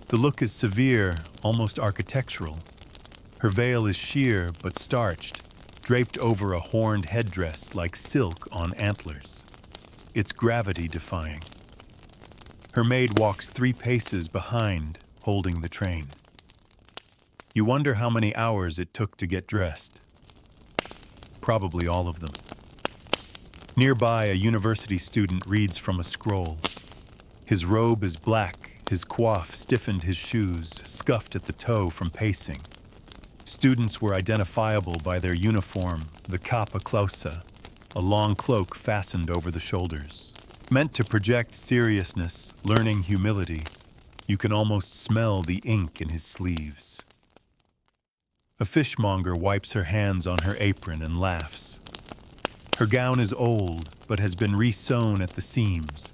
The look is severe, almost architectural. Her veil is sheer but starched, draped over a horned headdress like silk on antlers. It's gravity-defying. Her maid walks 3 paces behind, holding the train. You wonder how many hours it took to get dressed. Probably all of them. Nearby, a university student reads from a scroll. His robe is black, his coif stiffened his shoes, scuffed at the toe from pacing. Students were identifiable by their uniform, the capa clausa, a long cloak fastened over the shoulders. Meant to project seriousness, learning humility, you can almost smell the ink in his sleeves. A fishmonger wipes her hands on her apron and laughs. Her gown is old, but has been re-sewn at the seams.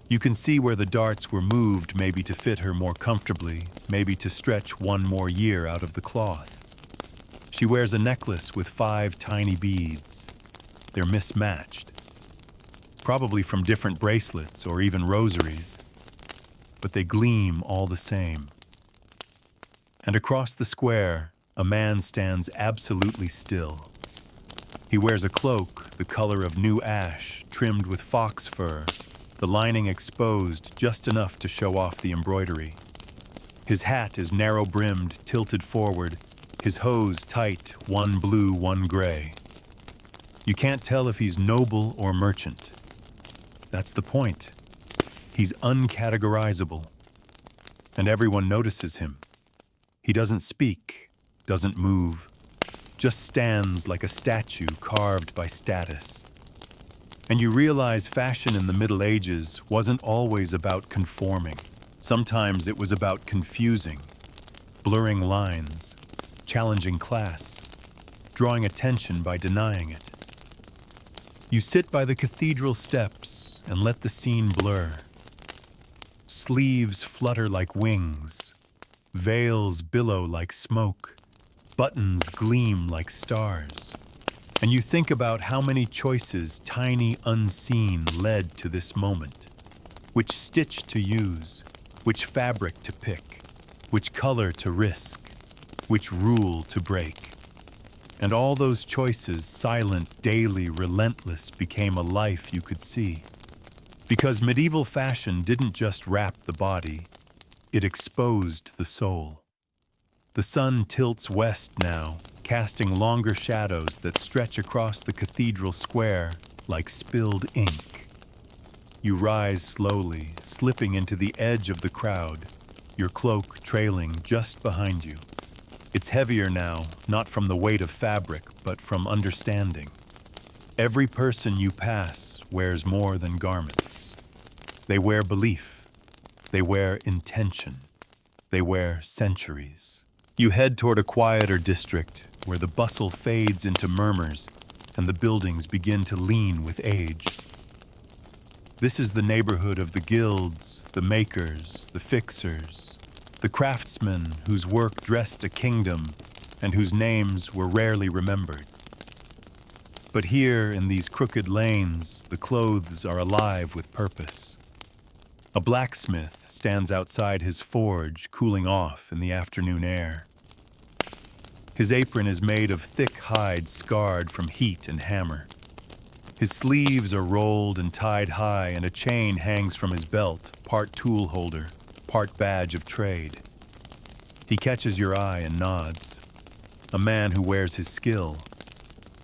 You can see where the darts were moved, maybe to fit her more comfortably, maybe to stretch one more year out of the cloth. She wears a necklace with 5 tiny beads. They're mismatched, probably from different bracelets or even rosaries, but they gleam all the same. And across the square, a man stands absolutely still. He wears a cloak the color of new ash, trimmed with fox fur, the lining exposed just enough to show off the embroidery. His hat is narrow-brimmed, tilted forward, his hose tight, one blue, one gray. You can't tell if he's noble or merchant. That's the point. He's uncategorizable. And everyone notices him. He doesn't speak, doesn't move, just stands like a statue carved by status. And you realize fashion in the Middle Ages wasn't always about conforming. Sometimes it was about confusing, blurring lines, challenging class, drawing attention by denying it. You sit by the cathedral steps and let the scene blur. Sleeves flutter like wings, veils billow like smoke, buttons gleam like stars. And you think about how many choices, tiny, unseen, led to this moment. Which stitch to use, which fabric to pick, which color to risk, which rule to break. And all those choices, silent, daily, relentless, became a life you could see. Because medieval fashion didn't just wrap the body, it exposed the soul. The sun tilts west now, casting longer shadows that stretch across the cathedral square like spilled ink. You rise slowly, slipping into the edge of the crowd, your cloak trailing just behind you. It's heavier now, not from the weight of fabric, but from understanding. Every person you pass wears more than garments. They wear belief. They wear intention. They wear centuries. You head toward a quieter district where the bustle fades into murmurs and the buildings begin to lean with age. This is the neighborhood of the guilds, the makers, the fixers, the craftsmen whose work dressed a kingdom and whose names were rarely remembered. But here, in these crooked lanes, the clothes are alive with purpose. A blacksmith stands outside his forge, cooling off in the afternoon air. His apron is made of thick hide scarred from heat and hammer. His sleeves are rolled and tied high, and a chain hangs from his belt, part tool holder, part badge of trade. He catches your eye and nods. A man who wears his skill,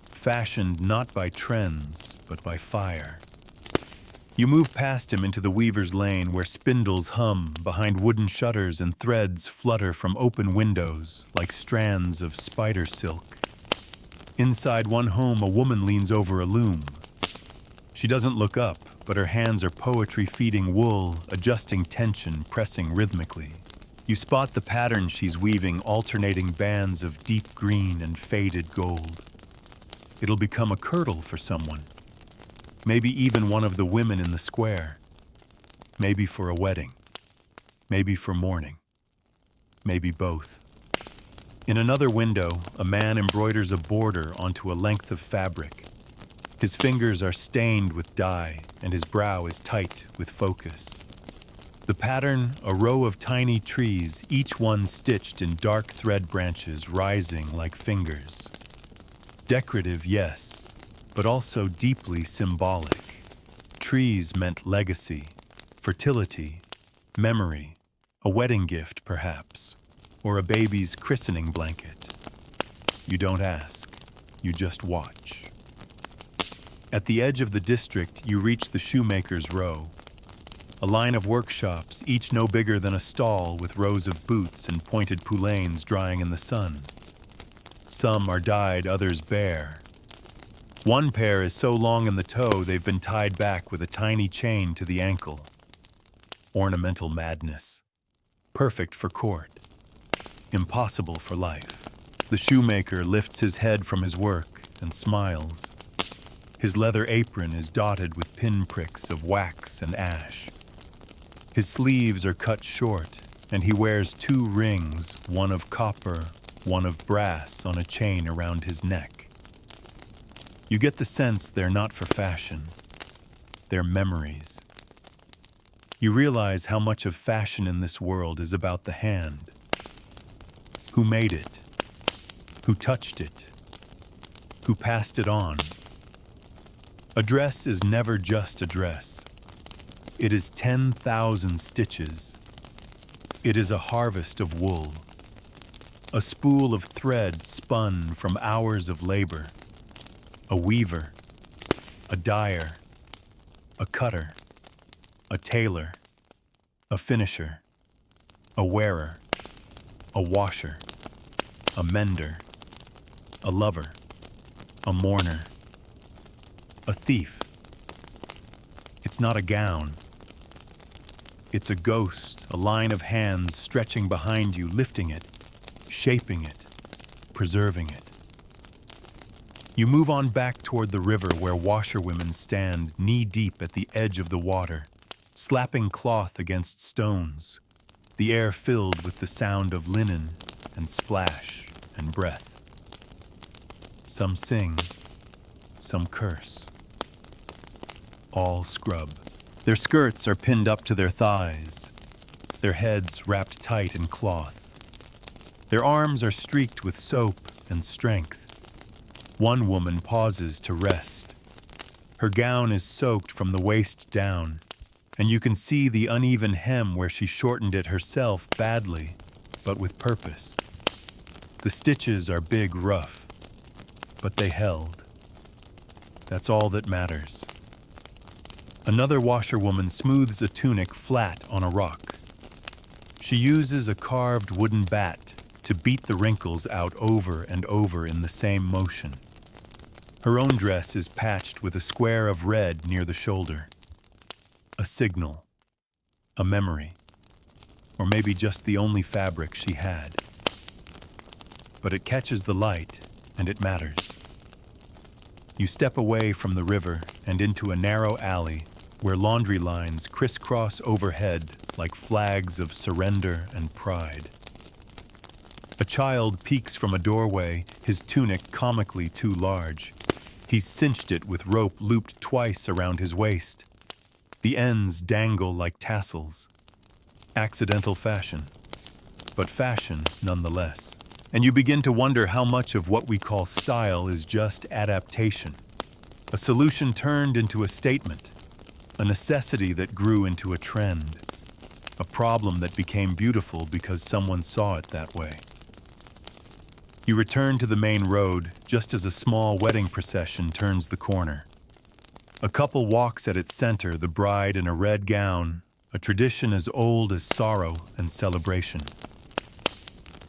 fashioned not by trends, but by fire. You move past him into the weaver's lane where spindles hum behind wooden shutters and threads flutter from open windows like strands of spider silk. Inside one home, a woman leans over a loom. She doesn't look up, but her hands are poetry feeding wool, adjusting tension, pressing rhythmically. You spot the pattern she's weaving, alternating bands of deep green and faded gold. It'll become a kirtle for someone. Maybe even one of the women in the square. Maybe for a wedding. Maybe for mourning. Maybe both. In another window, a man embroiders a border onto a length of fabric. His fingers are stained with dye, and his brow is tight with focus. The pattern, a row of tiny trees, each one stitched in dark thread branches rising like fingers. Decorative, yes, but also deeply symbolic. Trees meant legacy, fertility, memory, a wedding gift perhaps, or a baby's christening blanket. You don't ask, you just watch. At the edge of the district, you reach the shoemaker's row. A line of workshops, each no bigger than a stall with rows of boots and pointed poulains drying in the sun. Some are dyed, others bare. One pair is so long in the toe they've been tied back with a tiny chain to the ankle. Ornamental madness. Perfect for court. Impossible for life. The shoemaker lifts his head from his work and smiles. His leather apron is dotted with pinpricks of wax and ash. His sleeves are cut short, and he wears 2 rings, one of copper, one of brass, on a chain around his neck. You get the sense they're not for fashion. They're memories. You realize how much of fashion in this world is about the hand. Who made it? Who touched it? Who passed it on? A dress is never just a dress. It is 10,000 stitches. It is a harvest of wool. A spool of thread spun from hours of labor. A weaver, a dyer, a cutter, a tailor, a finisher, a wearer, a washer, a mender, a lover, a mourner, a thief. It's not a gown. It's a ghost, a line of hands stretching behind you, lifting it, shaping it, preserving it. You move on back toward the river where washerwomen stand knee-deep at the edge of the water, slapping cloth against stones, the air filled with the sound of linen and splash and breath. Some sing, some curse. All scrub. Their skirts are pinned up to their thighs, their heads wrapped tight in cloth. Their arms are streaked with soap and strength. One woman pauses to rest. Her gown is soaked from the waist down, and you can see the uneven hem where she shortened it herself badly, but with purpose. The stitches are big rough, but they held. That's all that matters. Another washerwoman smooths a tunic flat on a rock. She uses a carved wooden bat to beat the wrinkles out over and over in the same motion. Her own dress is patched with a square of red near the shoulder. A signal, a memory, or maybe just the only fabric she had. But it catches the light, and it matters. You step away from the river and into a narrow alley where laundry lines crisscross overhead like flags of surrender and pride. A child peeks from a doorway, his tunic comically too large. He's cinched it with rope looped twice around his waist. The ends dangle like tassels. Accidental fashion, but fashion nonetheless. And you begin to wonder how much of what we call style is just adaptation. A solution turned into a statement, a necessity that grew into a trend, a problem that became beautiful because someone saw it that way. You return to the main road just as a small wedding procession turns the corner. A couple walks at its center, the bride in a red gown, a tradition as old as sorrow and celebration.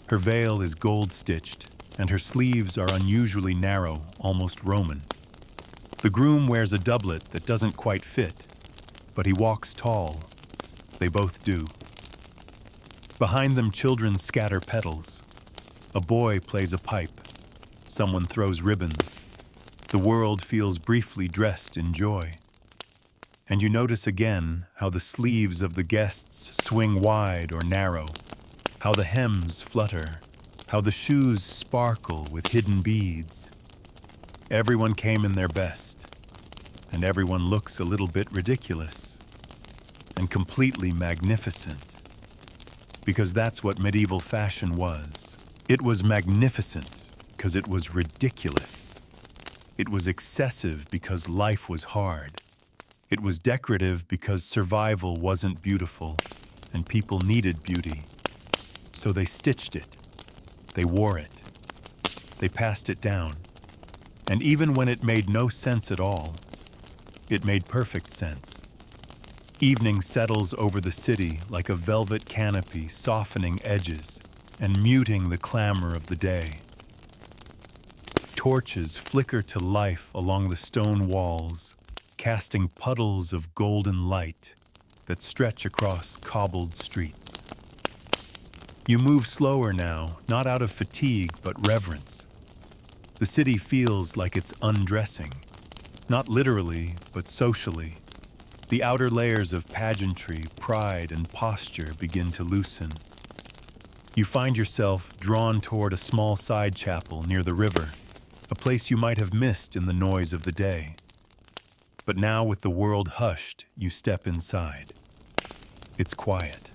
Her veil is gold-stitched, and her sleeves are unusually narrow, almost Roman. The groom wears a doublet that doesn't quite fit, but he walks tall. They both do. Behind them, children scatter petals. A boy plays a pipe. Someone throws ribbons. The world feels briefly dressed in joy. And you notice again how the sleeves of the guests swing wide or narrow, how the hems flutter, how the shoes sparkle with hidden beads. Everyone came in their best, and everyone looks a little bit ridiculous and completely magnificent, because that's what medieval fashion was. It was magnificent because it was ridiculous. It was excessive because life was hard. It was decorative because survival wasn't beautiful and people needed beauty. So they stitched it. They wore it. They passed it down. And even when it made no sense at all, it made perfect sense. Evening settles over the city like a velvet canopy, softening edges and muting the clamor of the day. Torches flicker to life along the stone walls, casting puddles of golden light that stretch across cobbled streets. You move slower now, not out of fatigue, but reverence. The city feels like it's undressing, not literally, but socially. The outer layers of pageantry, pride, and posture begin to loosen. You find yourself drawn toward a small side chapel near the river, a place you might have missed in the noise of the day. But now, with the world hushed, you step inside. It's quiet.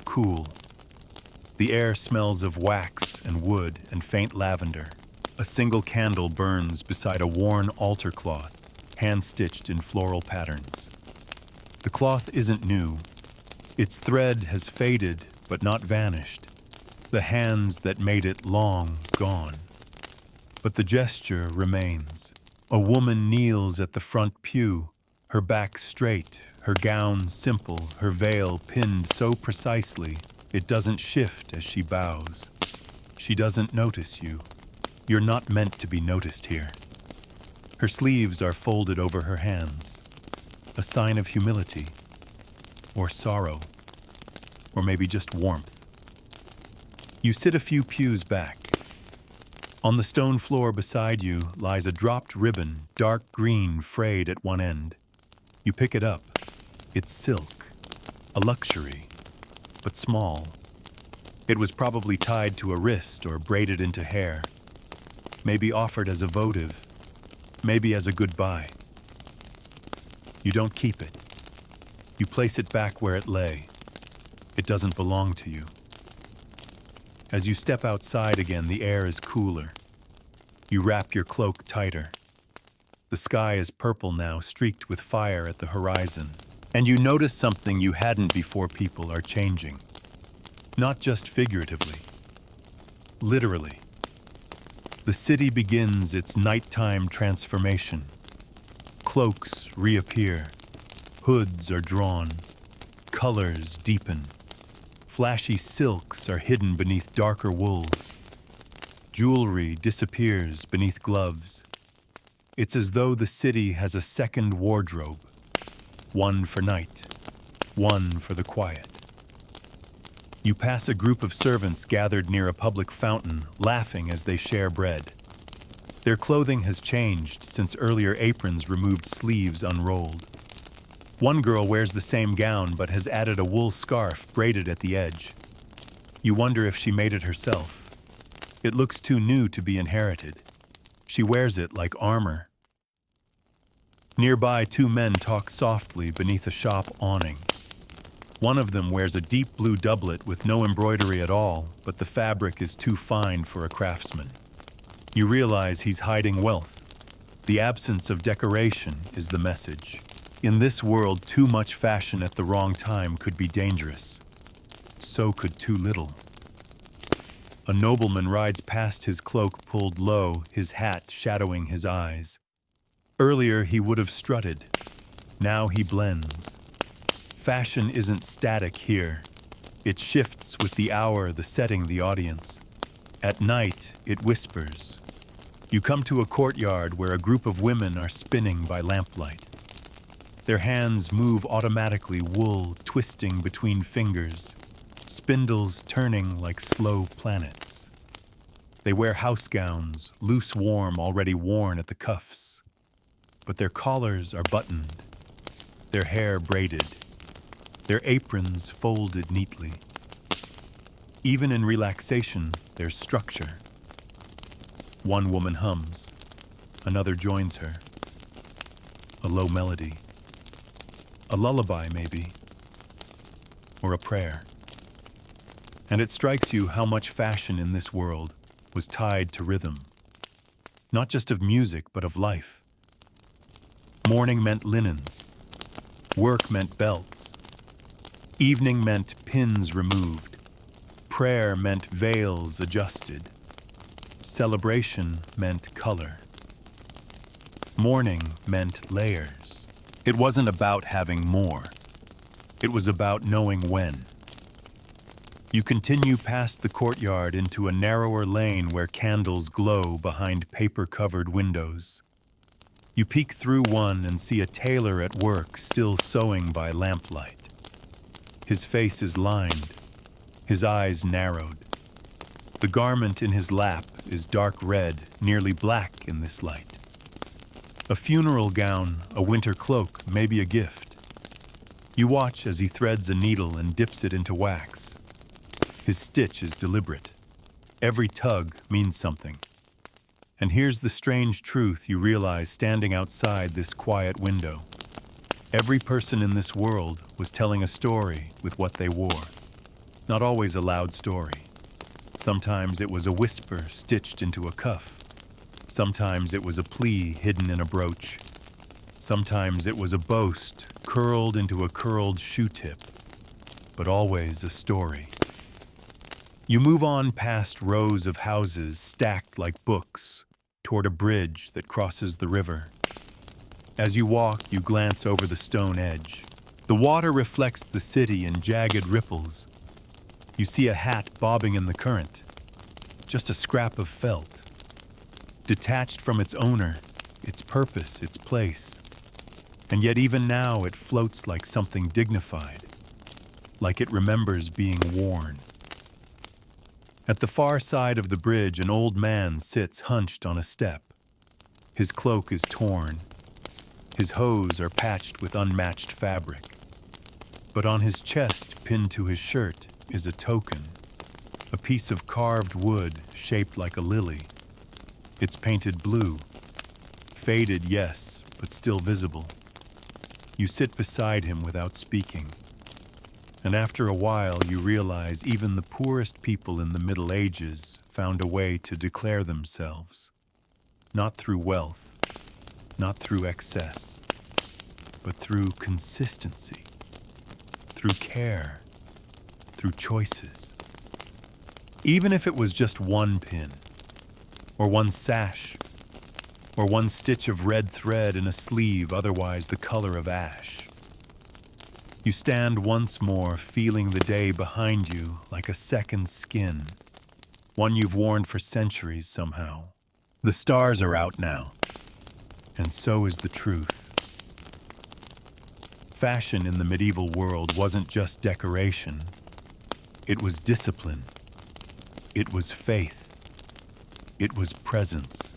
Cool. The air smells of wax and wood and faint lavender. A single candle burns beside a worn altar cloth, hand-stitched in floral patterns. The cloth isn't new. Its thread has faded, but not vanished. The hands that made it long gone. But the gesture remains. A woman kneels at the front pew, her back straight, her gown simple, her veil pinned so precisely it doesn't shift as she bows. She doesn't notice you. You're not meant to be noticed here. Her sleeves are folded over her hands, a sign of humility, or sorrow, or maybe just warmth. You sit a few pews back. On the stone floor beside you lies a dropped ribbon, dark green, frayed at one end. You pick it up. It's silk, a luxury, but small. It was probably tied to a wrist or braided into hair, maybe offered as a votive, maybe as a goodbye. You don't keep it. You place it back where it lay. It doesn't belong to you. As you step outside again, the air is cooler. You wrap your cloak tighter. The sky is purple now, streaked with fire at the horizon. And you notice something you hadn't before. People are changing. Not just figuratively. Literally. The city begins its nighttime transformation. Cloaks reappear. Hoods are drawn. Colors deepen. Flashy silks are hidden beneath darker wools. Jewelry disappears beneath gloves. It's as though the city has a second wardrobe. One for night, one for the quiet. You pass a group of servants gathered near a public fountain, laughing as they share bread. Their clothing has changed since earlier aprons removed sleeves unrolled. One girl wears the same gown but has added a wool scarf braided at the edge. You wonder if she made it herself. It looks too new to be inherited. She wears it like armor. Nearby, two men talk softly beneath a shop awning. One of them wears a deep blue doublet with no embroidery at all, but the fabric is too fine for a craftsman. You realize he's hiding wealth. The absence of decoration is the message. In this world, too much fashion at the wrong time could be dangerous. So could too little. A nobleman rides past, his cloak pulled low, his hat shadowing his eyes. Earlier he would have strutted. Now he blends. Fashion isn't static here. It shifts with the hour, the setting, the audience. At night, it whispers. You come to a courtyard where a group of women are spinning by lamplight. Their hands move automatically, wool twisting between fingers, spindles turning like slow planets. They wear house gowns, loose warm, already worn at the cuffs. But their collars are buttoned, their hair braided, their aprons folded neatly. Even in relaxation, there's structure. One woman hums, another joins her. A low melody. A lullaby, maybe, or a prayer. And it strikes you how much fashion in this world was tied to rhythm, not just of music, but of life. Morning meant linens, work meant belts, evening meant pins removed, prayer meant veils adjusted, celebration meant color, mourning meant layers. It wasn't about having more. It was about knowing when. You continue past the courtyard into a narrower lane where candles glow behind paper-covered windows. You peek through one and see a tailor at work still sewing by lamplight. His face is lined, his eyes narrowed. The garment in his lap is dark red, nearly black in this light. A funeral gown, a winter cloak, maybe a gift. You watch as he threads a needle and dips it into wax. His stitch is deliberate. Every tug means something. And here's the strange truth you realize standing outside this quiet window. Every person in this world was telling a story with what they wore. Not always a loud story. Sometimes it was a whisper stitched into a cuff. Sometimes it was a plea hidden in a brooch. Sometimes it was a boast curled into a curled shoe tip. But always a story. You move on past rows of houses stacked like books toward a bridge that crosses the river. As you walk, you glance over the stone edge. The water reflects the city in jagged ripples. You see a hat bobbing in the current, just a scrap of felt, detached from its owner, its purpose, its place. And yet even now it floats like something dignified, like it remembers being worn. At the far side of the bridge, an old man sits hunched on a step. His cloak is torn. His hose are patched with unmatched fabric. But on his chest, pinned to his shirt, is a token, a piece of carved wood shaped like a lily. It's painted blue. Faded, yes, but still visible. You sit beside him without speaking. And after a while, you realize even the poorest people in the Middle Ages found a way to declare themselves. Not through wealth, not through excess, but through consistency, through care, through choices. Even if it was just one pin, or one sash, or one stitch of red thread in a sleeve otherwise the color of ash. You stand once more, feeling the day behind you like a second skin, one you've worn for centuries somehow. The stars are out now, and so is the truth. Fashion in the medieval world wasn't just decoration. It was discipline. It was faith. It was presence.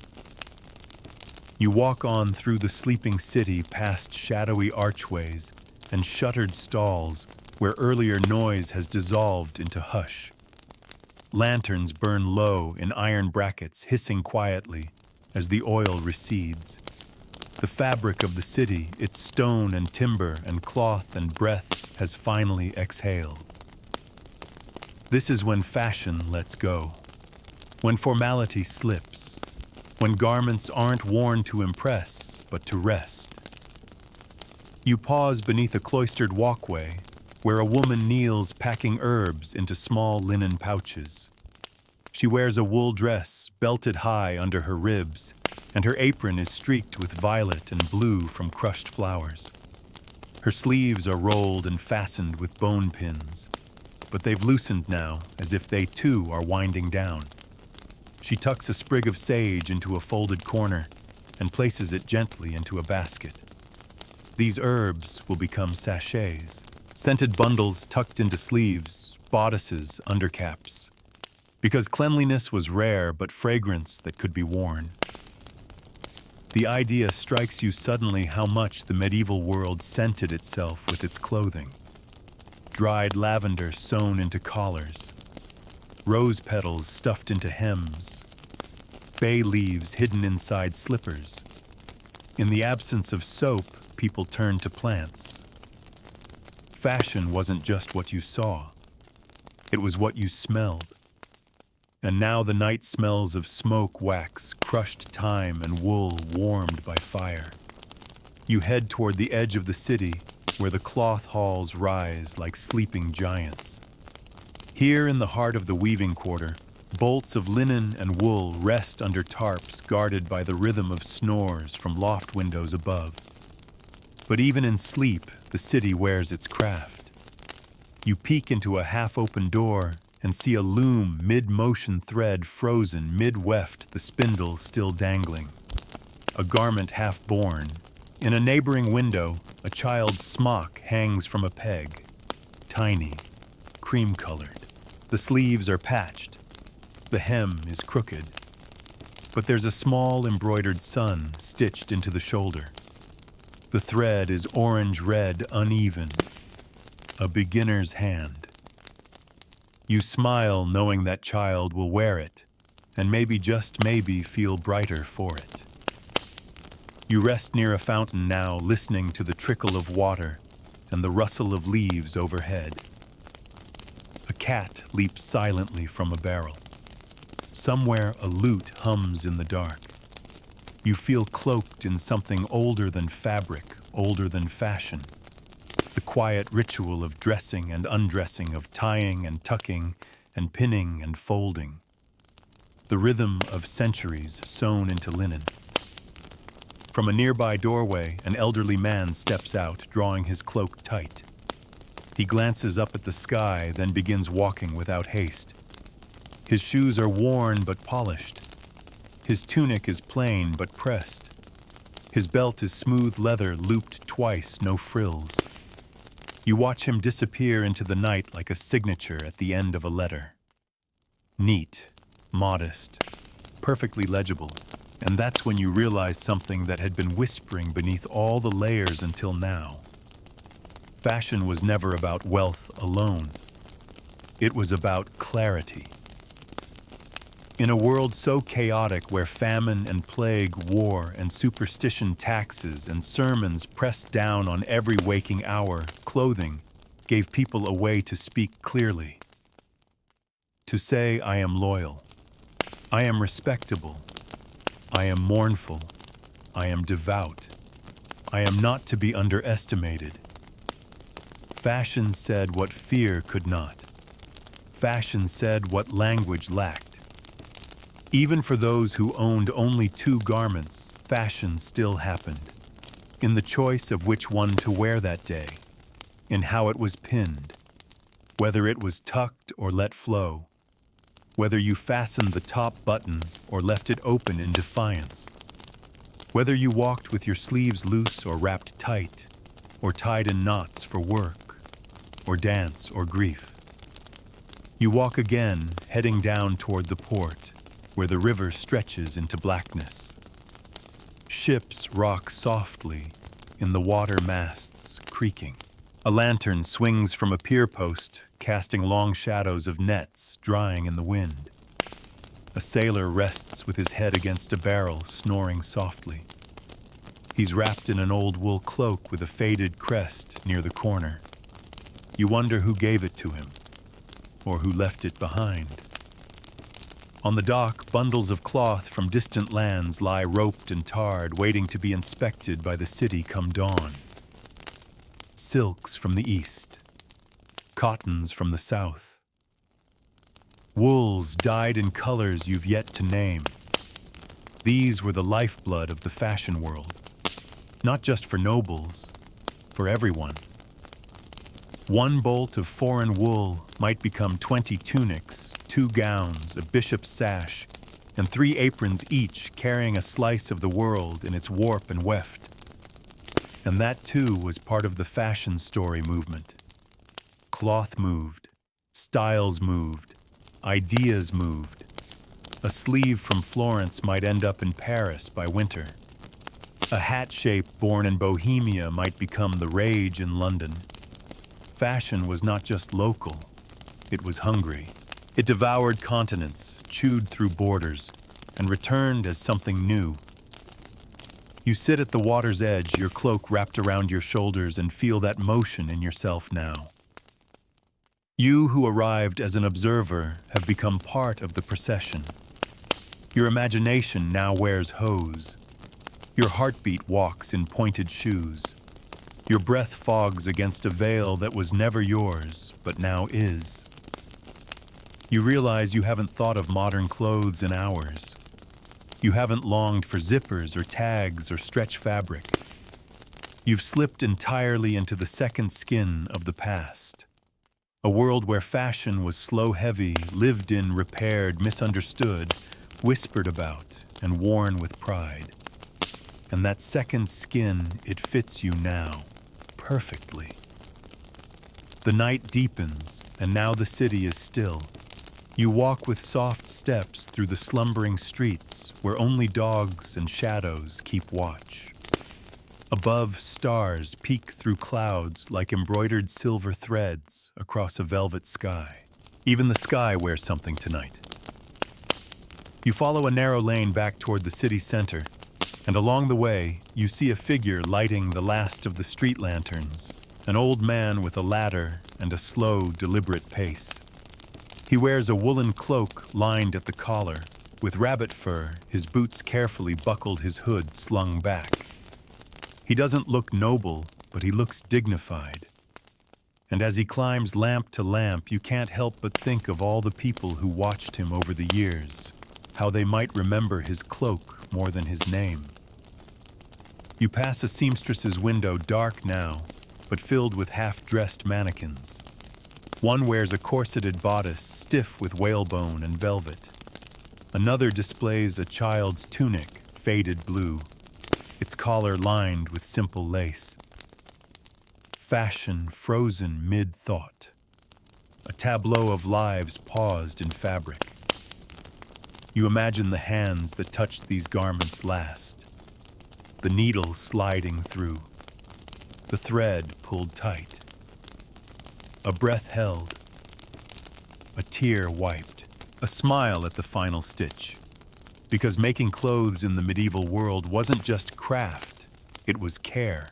You walk on through the sleeping city past shadowy archways and shuttered stalls where earlier noise has dissolved into hush. Lanterns burn low in iron brackets, hissing quietly as the oil recedes. The fabric of the city, its stone and timber and cloth and breath, has finally exhaled. This is when fashion lets go, when formality slips, when garments aren't worn to impress, but to rest. You pause beneath a cloistered walkway where a woman kneels packing herbs into small linen pouches. She wears a wool dress belted high under her ribs, and her apron is streaked with violet and blue from crushed flowers. Her sleeves are rolled and fastened with bone pins, but they've loosened now as if they too are winding down. She tucks a sprig of sage into a folded corner and places it gently into a basket. These herbs will become sachets, scented bundles tucked into sleeves, bodices, undercaps. Because cleanliness was rare, but fragrance that could be worn. The idea strikes you suddenly how much the medieval world scented itself with its clothing. Dried lavender sewn into collars, rose petals stuffed into hems, bay leaves hidden inside slippers. In the absence of soap, people turned to plants. Fashion wasn't just what you saw. It was what you smelled. And now the night smells of smoke, wax, crushed thyme, and wool warmed by fire. You head toward the edge of the city, where the cloth halls rise like sleeping giants. Here in the heart of the weaving quarter, bolts of linen and wool rest under tarps guarded by the rhythm of snores from loft windows above. But even in sleep, the city wears its craft. You peek into a half-open door and see a loom mid-motion thread frozen mid-weft, the spindle still dangling. A garment half-born. In a neighboring window, a child's smock hangs from a peg. Tiny, cream-colored. The sleeves are patched. The hem is crooked. But there's a small embroidered sun stitched into the shoulder. The thread is orange-red, uneven. A beginner's hand. You smile knowing that child will wear it, and maybe, just maybe, feel brighter for it. You rest near a fountain now, listening to the trickle of water and the rustle of leaves overhead. A cat leaps silently from a barrel. Somewhere a lute hums in the dark. You feel cloaked in something older than fabric, older than fashion. The quiet ritual of dressing and undressing, of tying and tucking and pinning and folding. The rhythm of centuries sewn into linen. From a nearby doorway, an elderly man steps out, drawing his cloak tight. He glances up at the sky, then begins walking without haste. His shoes are worn but polished. His tunic is plain but pressed. His belt is smooth leather, looped twice, no frills. You watch him disappear into the night like a signature at the end of a letter. Neat, modest, perfectly legible. And that's when you realize something that had been whispering beneath all the layers until now. Fashion was never about wealth alone. It was about clarity. In a world so chaotic where famine and plague, war and superstition, taxes and sermons pressed down on every waking hour, clothing gave people a way to speak clearly. To say, I am loyal. I am respectable. I am mournful. I am devout. I am not to be underestimated. Fashion said what fear could not. Fashion said what language lacked. Even for those who owned only 2 garments, fashion still happened. In the choice of which one to wear that day, in how it was pinned, whether it was tucked or let flow, whether you fastened the top button or left it open in defiance, whether you walked with your sleeves loose or wrapped tight, or tied in knots for work, or dance or grief. You walk again, heading down toward the port, where the river stretches into blackness. Ships rock softly in the water, masts creaking. A lantern swings from a pier post, casting long shadows of nets drying in the wind. A sailor rests with his head against a barrel, snoring softly. He's wrapped in an old wool cloak with a faded crest near the corner. You wonder who gave it to him, or who left it behind. On the dock, bundles of cloth from distant lands lie roped and tarred, waiting to be inspected by the city come dawn. Silks from the east, cottons from the south, wools dyed in colors you've yet to name. These were the lifeblood of the fashion world, not just for nobles, for everyone. One bolt of foreign wool might become 20 tunics, 2 gowns, a bishop's sash, and 3 aprons each carrying a slice of the world in its warp and weft. And that too was part of the fashion story movement. Cloth moved, styles moved, ideas moved. A sleeve from Florence might end up in Paris by winter. A hat shape born in Bohemia might become the rage in London. Fashion was not just local, it was hungry. It devoured continents, chewed through borders, and returned as something new. You sit at the water's edge, your cloak wrapped around your shoulders, and feel that motion in yourself now. You who arrived as an observer have become part of the procession. Your imagination now wears hose. Your heartbeat walks in pointed shoes. Your breath fogs against a veil that was never yours, but now is. You realize you haven't thought of modern clothes in hours. You haven't longed for zippers or tags or stretch fabric. You've slipped entirely into the second skin of the past. A world where fashion was slow-heavy, lived in, repaired, misunderstood, whispered about, and worn with pride. And that second skin, it fits you now, perfectly. The night deepens, and now the city is still. You walk with soft steps through the slumbering streets where only dogs and shadows keep watch. Above, stars peek through clouds like embroidered silver threads across a velvet sky. Even the sky wears something tonight. You follow a narrow lane back toward the city center, and along the way, you see a figure lighting the last of the street lanterns, an old man with a ladder and a slow, deliberate pace. He wears a woolen cloak lined at the collar, with rabbit fur, his boots carefully buckled, his hood slung back. He doesn't look noble, but he looks dignified. And as he climbs lamp to lamp, you can't help but think of all the people who watched him over the years, how they might remember his cloak more than his name. You pass a seamstress's window, dark now, but filled with half-dressed mannequins. One wears a corseted bodice, stiff with whalebone and velvet. Another displays a child's tunic, faded blue, its collar lined with simple lace. Fashion frozen mid-thought. A tableau of lives paused in fabric. You imagine the hands that touched these garments last, the needle sliding through, the thread pulled tight, a breath held, a tear wiped, a smile at the final stitch. Because making clothes in the medieval world wasn't just craft, it was care.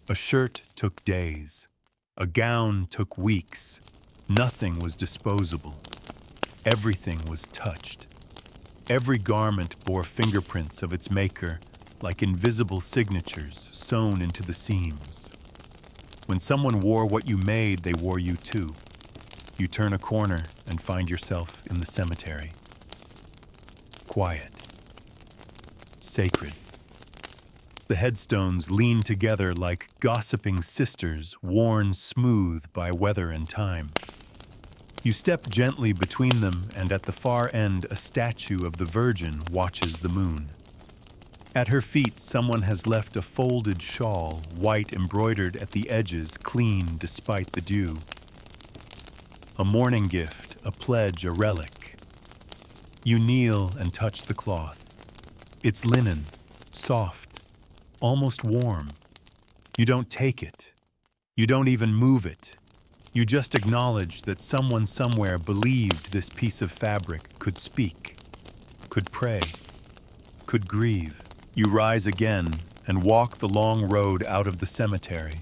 A shirt took days. A gown took weeks. Nothing was disposable. Everything was touched. Every garment bore fingerprints of its maker, like invisible signatures sewn into the seams. When someone wore what you made, they wore you too. You turn a corner and find yourself in the cemetery. Quiet. Sacred. The headstones lean together like gossiping sisters, worn smooth by weather and time. You step gently between them, and at the far end, a statue of the Virgin watches the moon. At her feet, someone has left a folded shawl, white embroidered at the edges, clean despite the dew. A mourning gift, a pledge, a relic. You kneel and touch the cloth. It's linen, soft, almost warm. You don't take it. You don't even move it. You just acknowledge that someone somewhere believed this piece of fabric could speak, could pray, could grieve. You rise again and walk the long road out of the cemetery.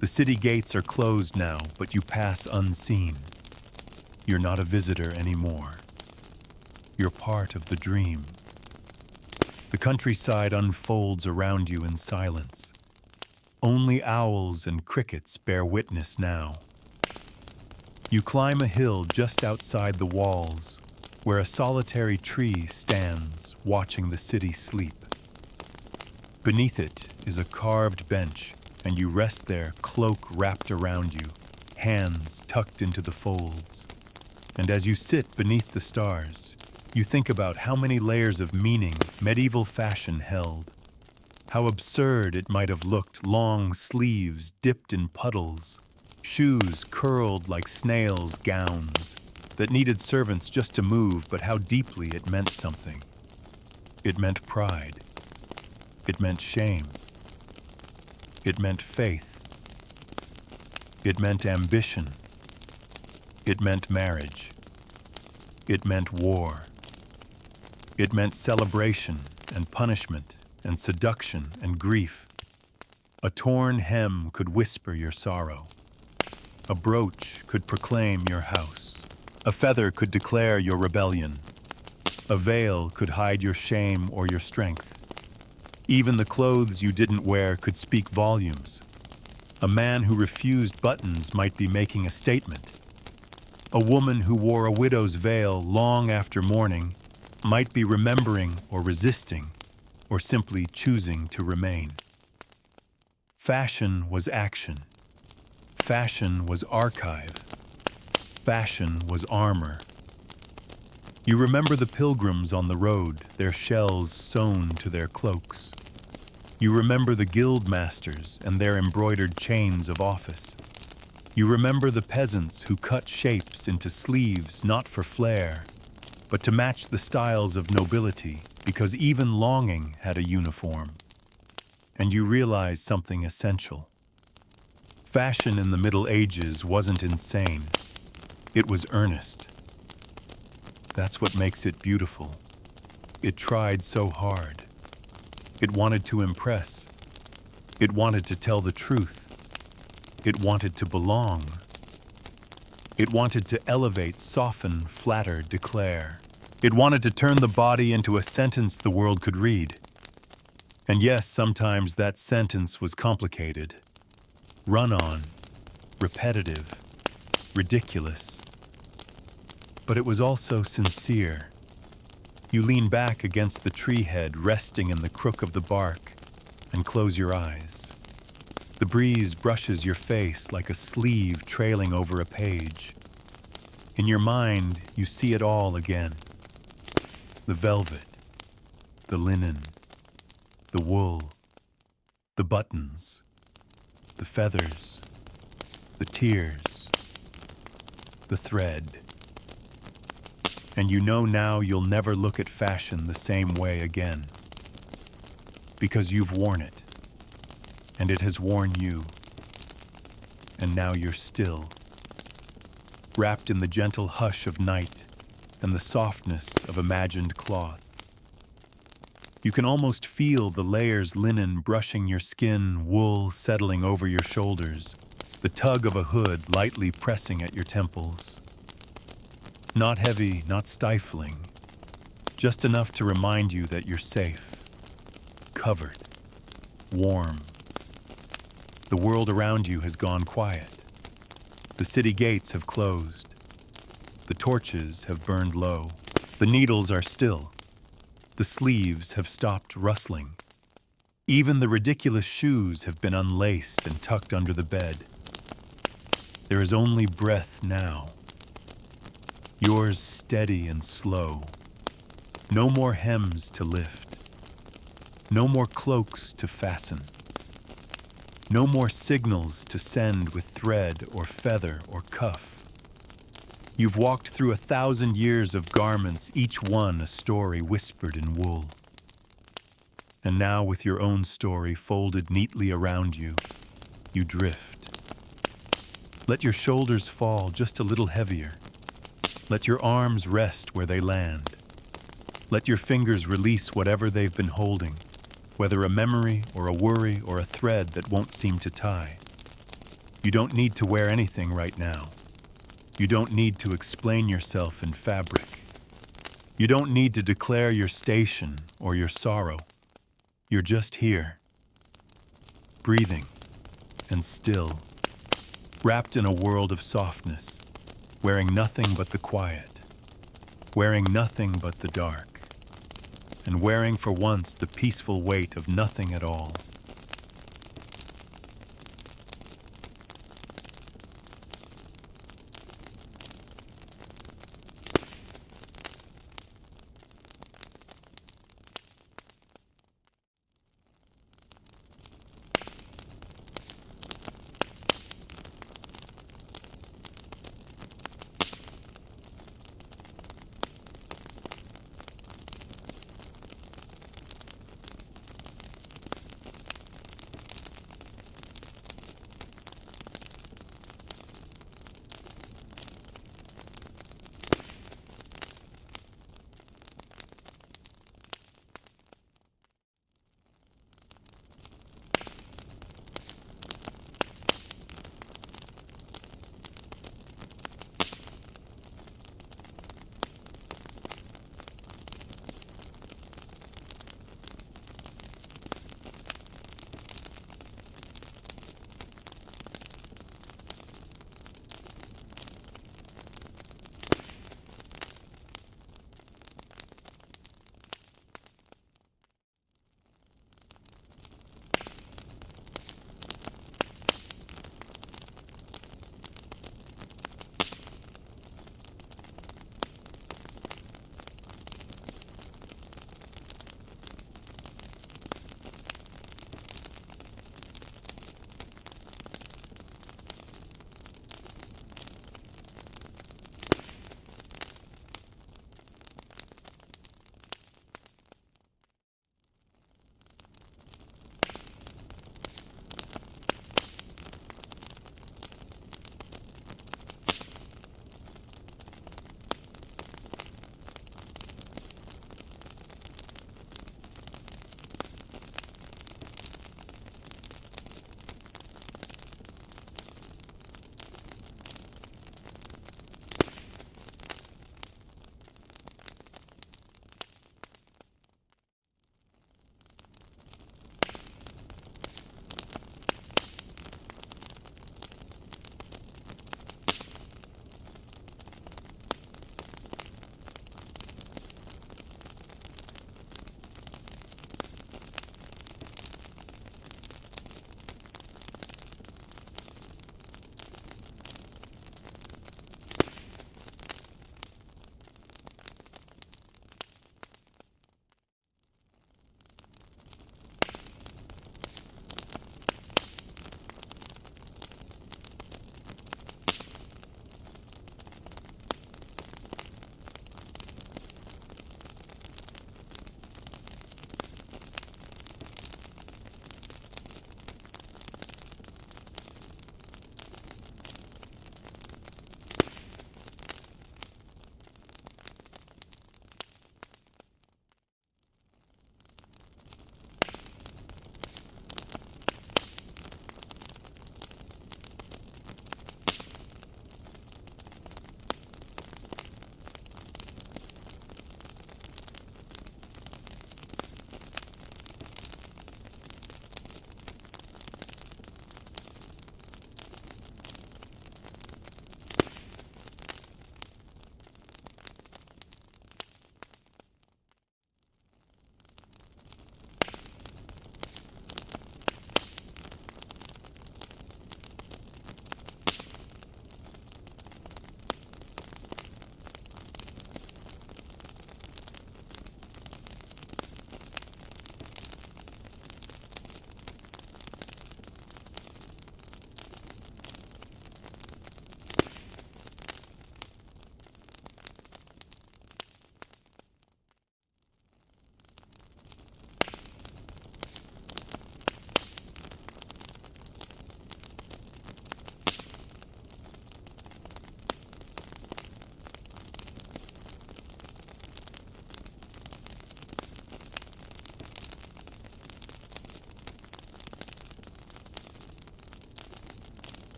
The city gates are closed now, but you pass unseen. You're not a visitor anymore. You're part of the dream. The countryside unfolds around you in silence. Only owls and crickets bear witness now. You climb a hill just outside the walls, where a solitary tree stands, watching the city sleep. Beneath it is a carved bench, and you rest there, cloak wrapped around you, hands tucked into the folds. And as you sit beneath the stars, you think about how many layers of meaning medieval fashion held. How absurd it might have looked, long sleeves dipped in puddles, shoes curled like snails' gowns that needed servants just to move, but how deeply it meant something. It meant pride. It meant shame. It meant faith. It meant ambition. It meant marriage. It meant war. It meant celebration and punishment and seduction and grief. A torn hem could whisper your sorrow. A brooch could proclaim your house. A feather could declare your rebellion. A veil could hide your shame or your strength. Even the clothes you didn't wear could speak volumes. A man who refused buttons might be making a statement. A woman who wore a widow's veil long after mourning might be remembering or resisting, or simply choosing to remain. Fashion was action. Fashion was archive. Fashion was armor. You remember the pilgrims on the road, their shells sewn to their cloaks. You remember the guild masters and their embroidered chains of office. You remember the peasants who cut shapes into sleeves not for flair, but to match the styles of nobility, because even longing had a uniform. And you realize something essential. Fashion in the Middle Ages wasn't insane. It was earnest. That's what makes it beautiful. It tried so hard. It wanted to impress. It wanted to tell the truth. It wanted to belong. It wanted to elevate, soften, flatter, declare. It wanted to turn the body into a sentence the world could read. And yes, sometimes that sentence was complicated. Run-on, repetitive, ridiculous. But it was also sincere. You lean back against the tree head resting in the crook of the bark and close your eyes. The breeze brushes your face like a sleeve trailing over a page. In your mind, you see it all again. The velvet, the linen, the wool, the buttons, the feathers, the tears, the thread. And you know now you'll never look at fashion the same way again. Because you've worn it, and it has worn you. And now you're still, wrapped in the gentle hush of night and the softness of imagined cloth. You can almost feel the layers linen brushing your skin, wool settling over your shoulders, the tug of a hood lightly pressing at your temples. Not heavy, not stifling, just enough to remind you that you're safe, covered, warm. The world around you has gone quiet. The city gates have closed. The torches have burned low. The needles are still. The sleeves have stopped rustling. Even the ridiculous shoes have been unlaced and tucked under the bed. There is only breath now. Yours steady and slow. No more hems to lift. No more cloaks to fasten. No more signals to send with thread or feather or cuff. You've walked through 1,000 years of garments, each one a story whispered in wool. And now with your own story folded neatly around you, you drift. Let your shoulders fall just a little heavier. Let your arms rest where they land. Let your fingers release whatever they've been holding, whether a memory or a worry or a thread that won't seem to tie. You don't need to wear anything right now. You don't need to explain yourself in fabric. You don't need to declare your station or your sorrow. You're just here, breathing and still, wrapped in a world of softness, wearing nothing but the quiet, wearing nothing but the dark, and wearing for once the peaceful weight of nothing at all.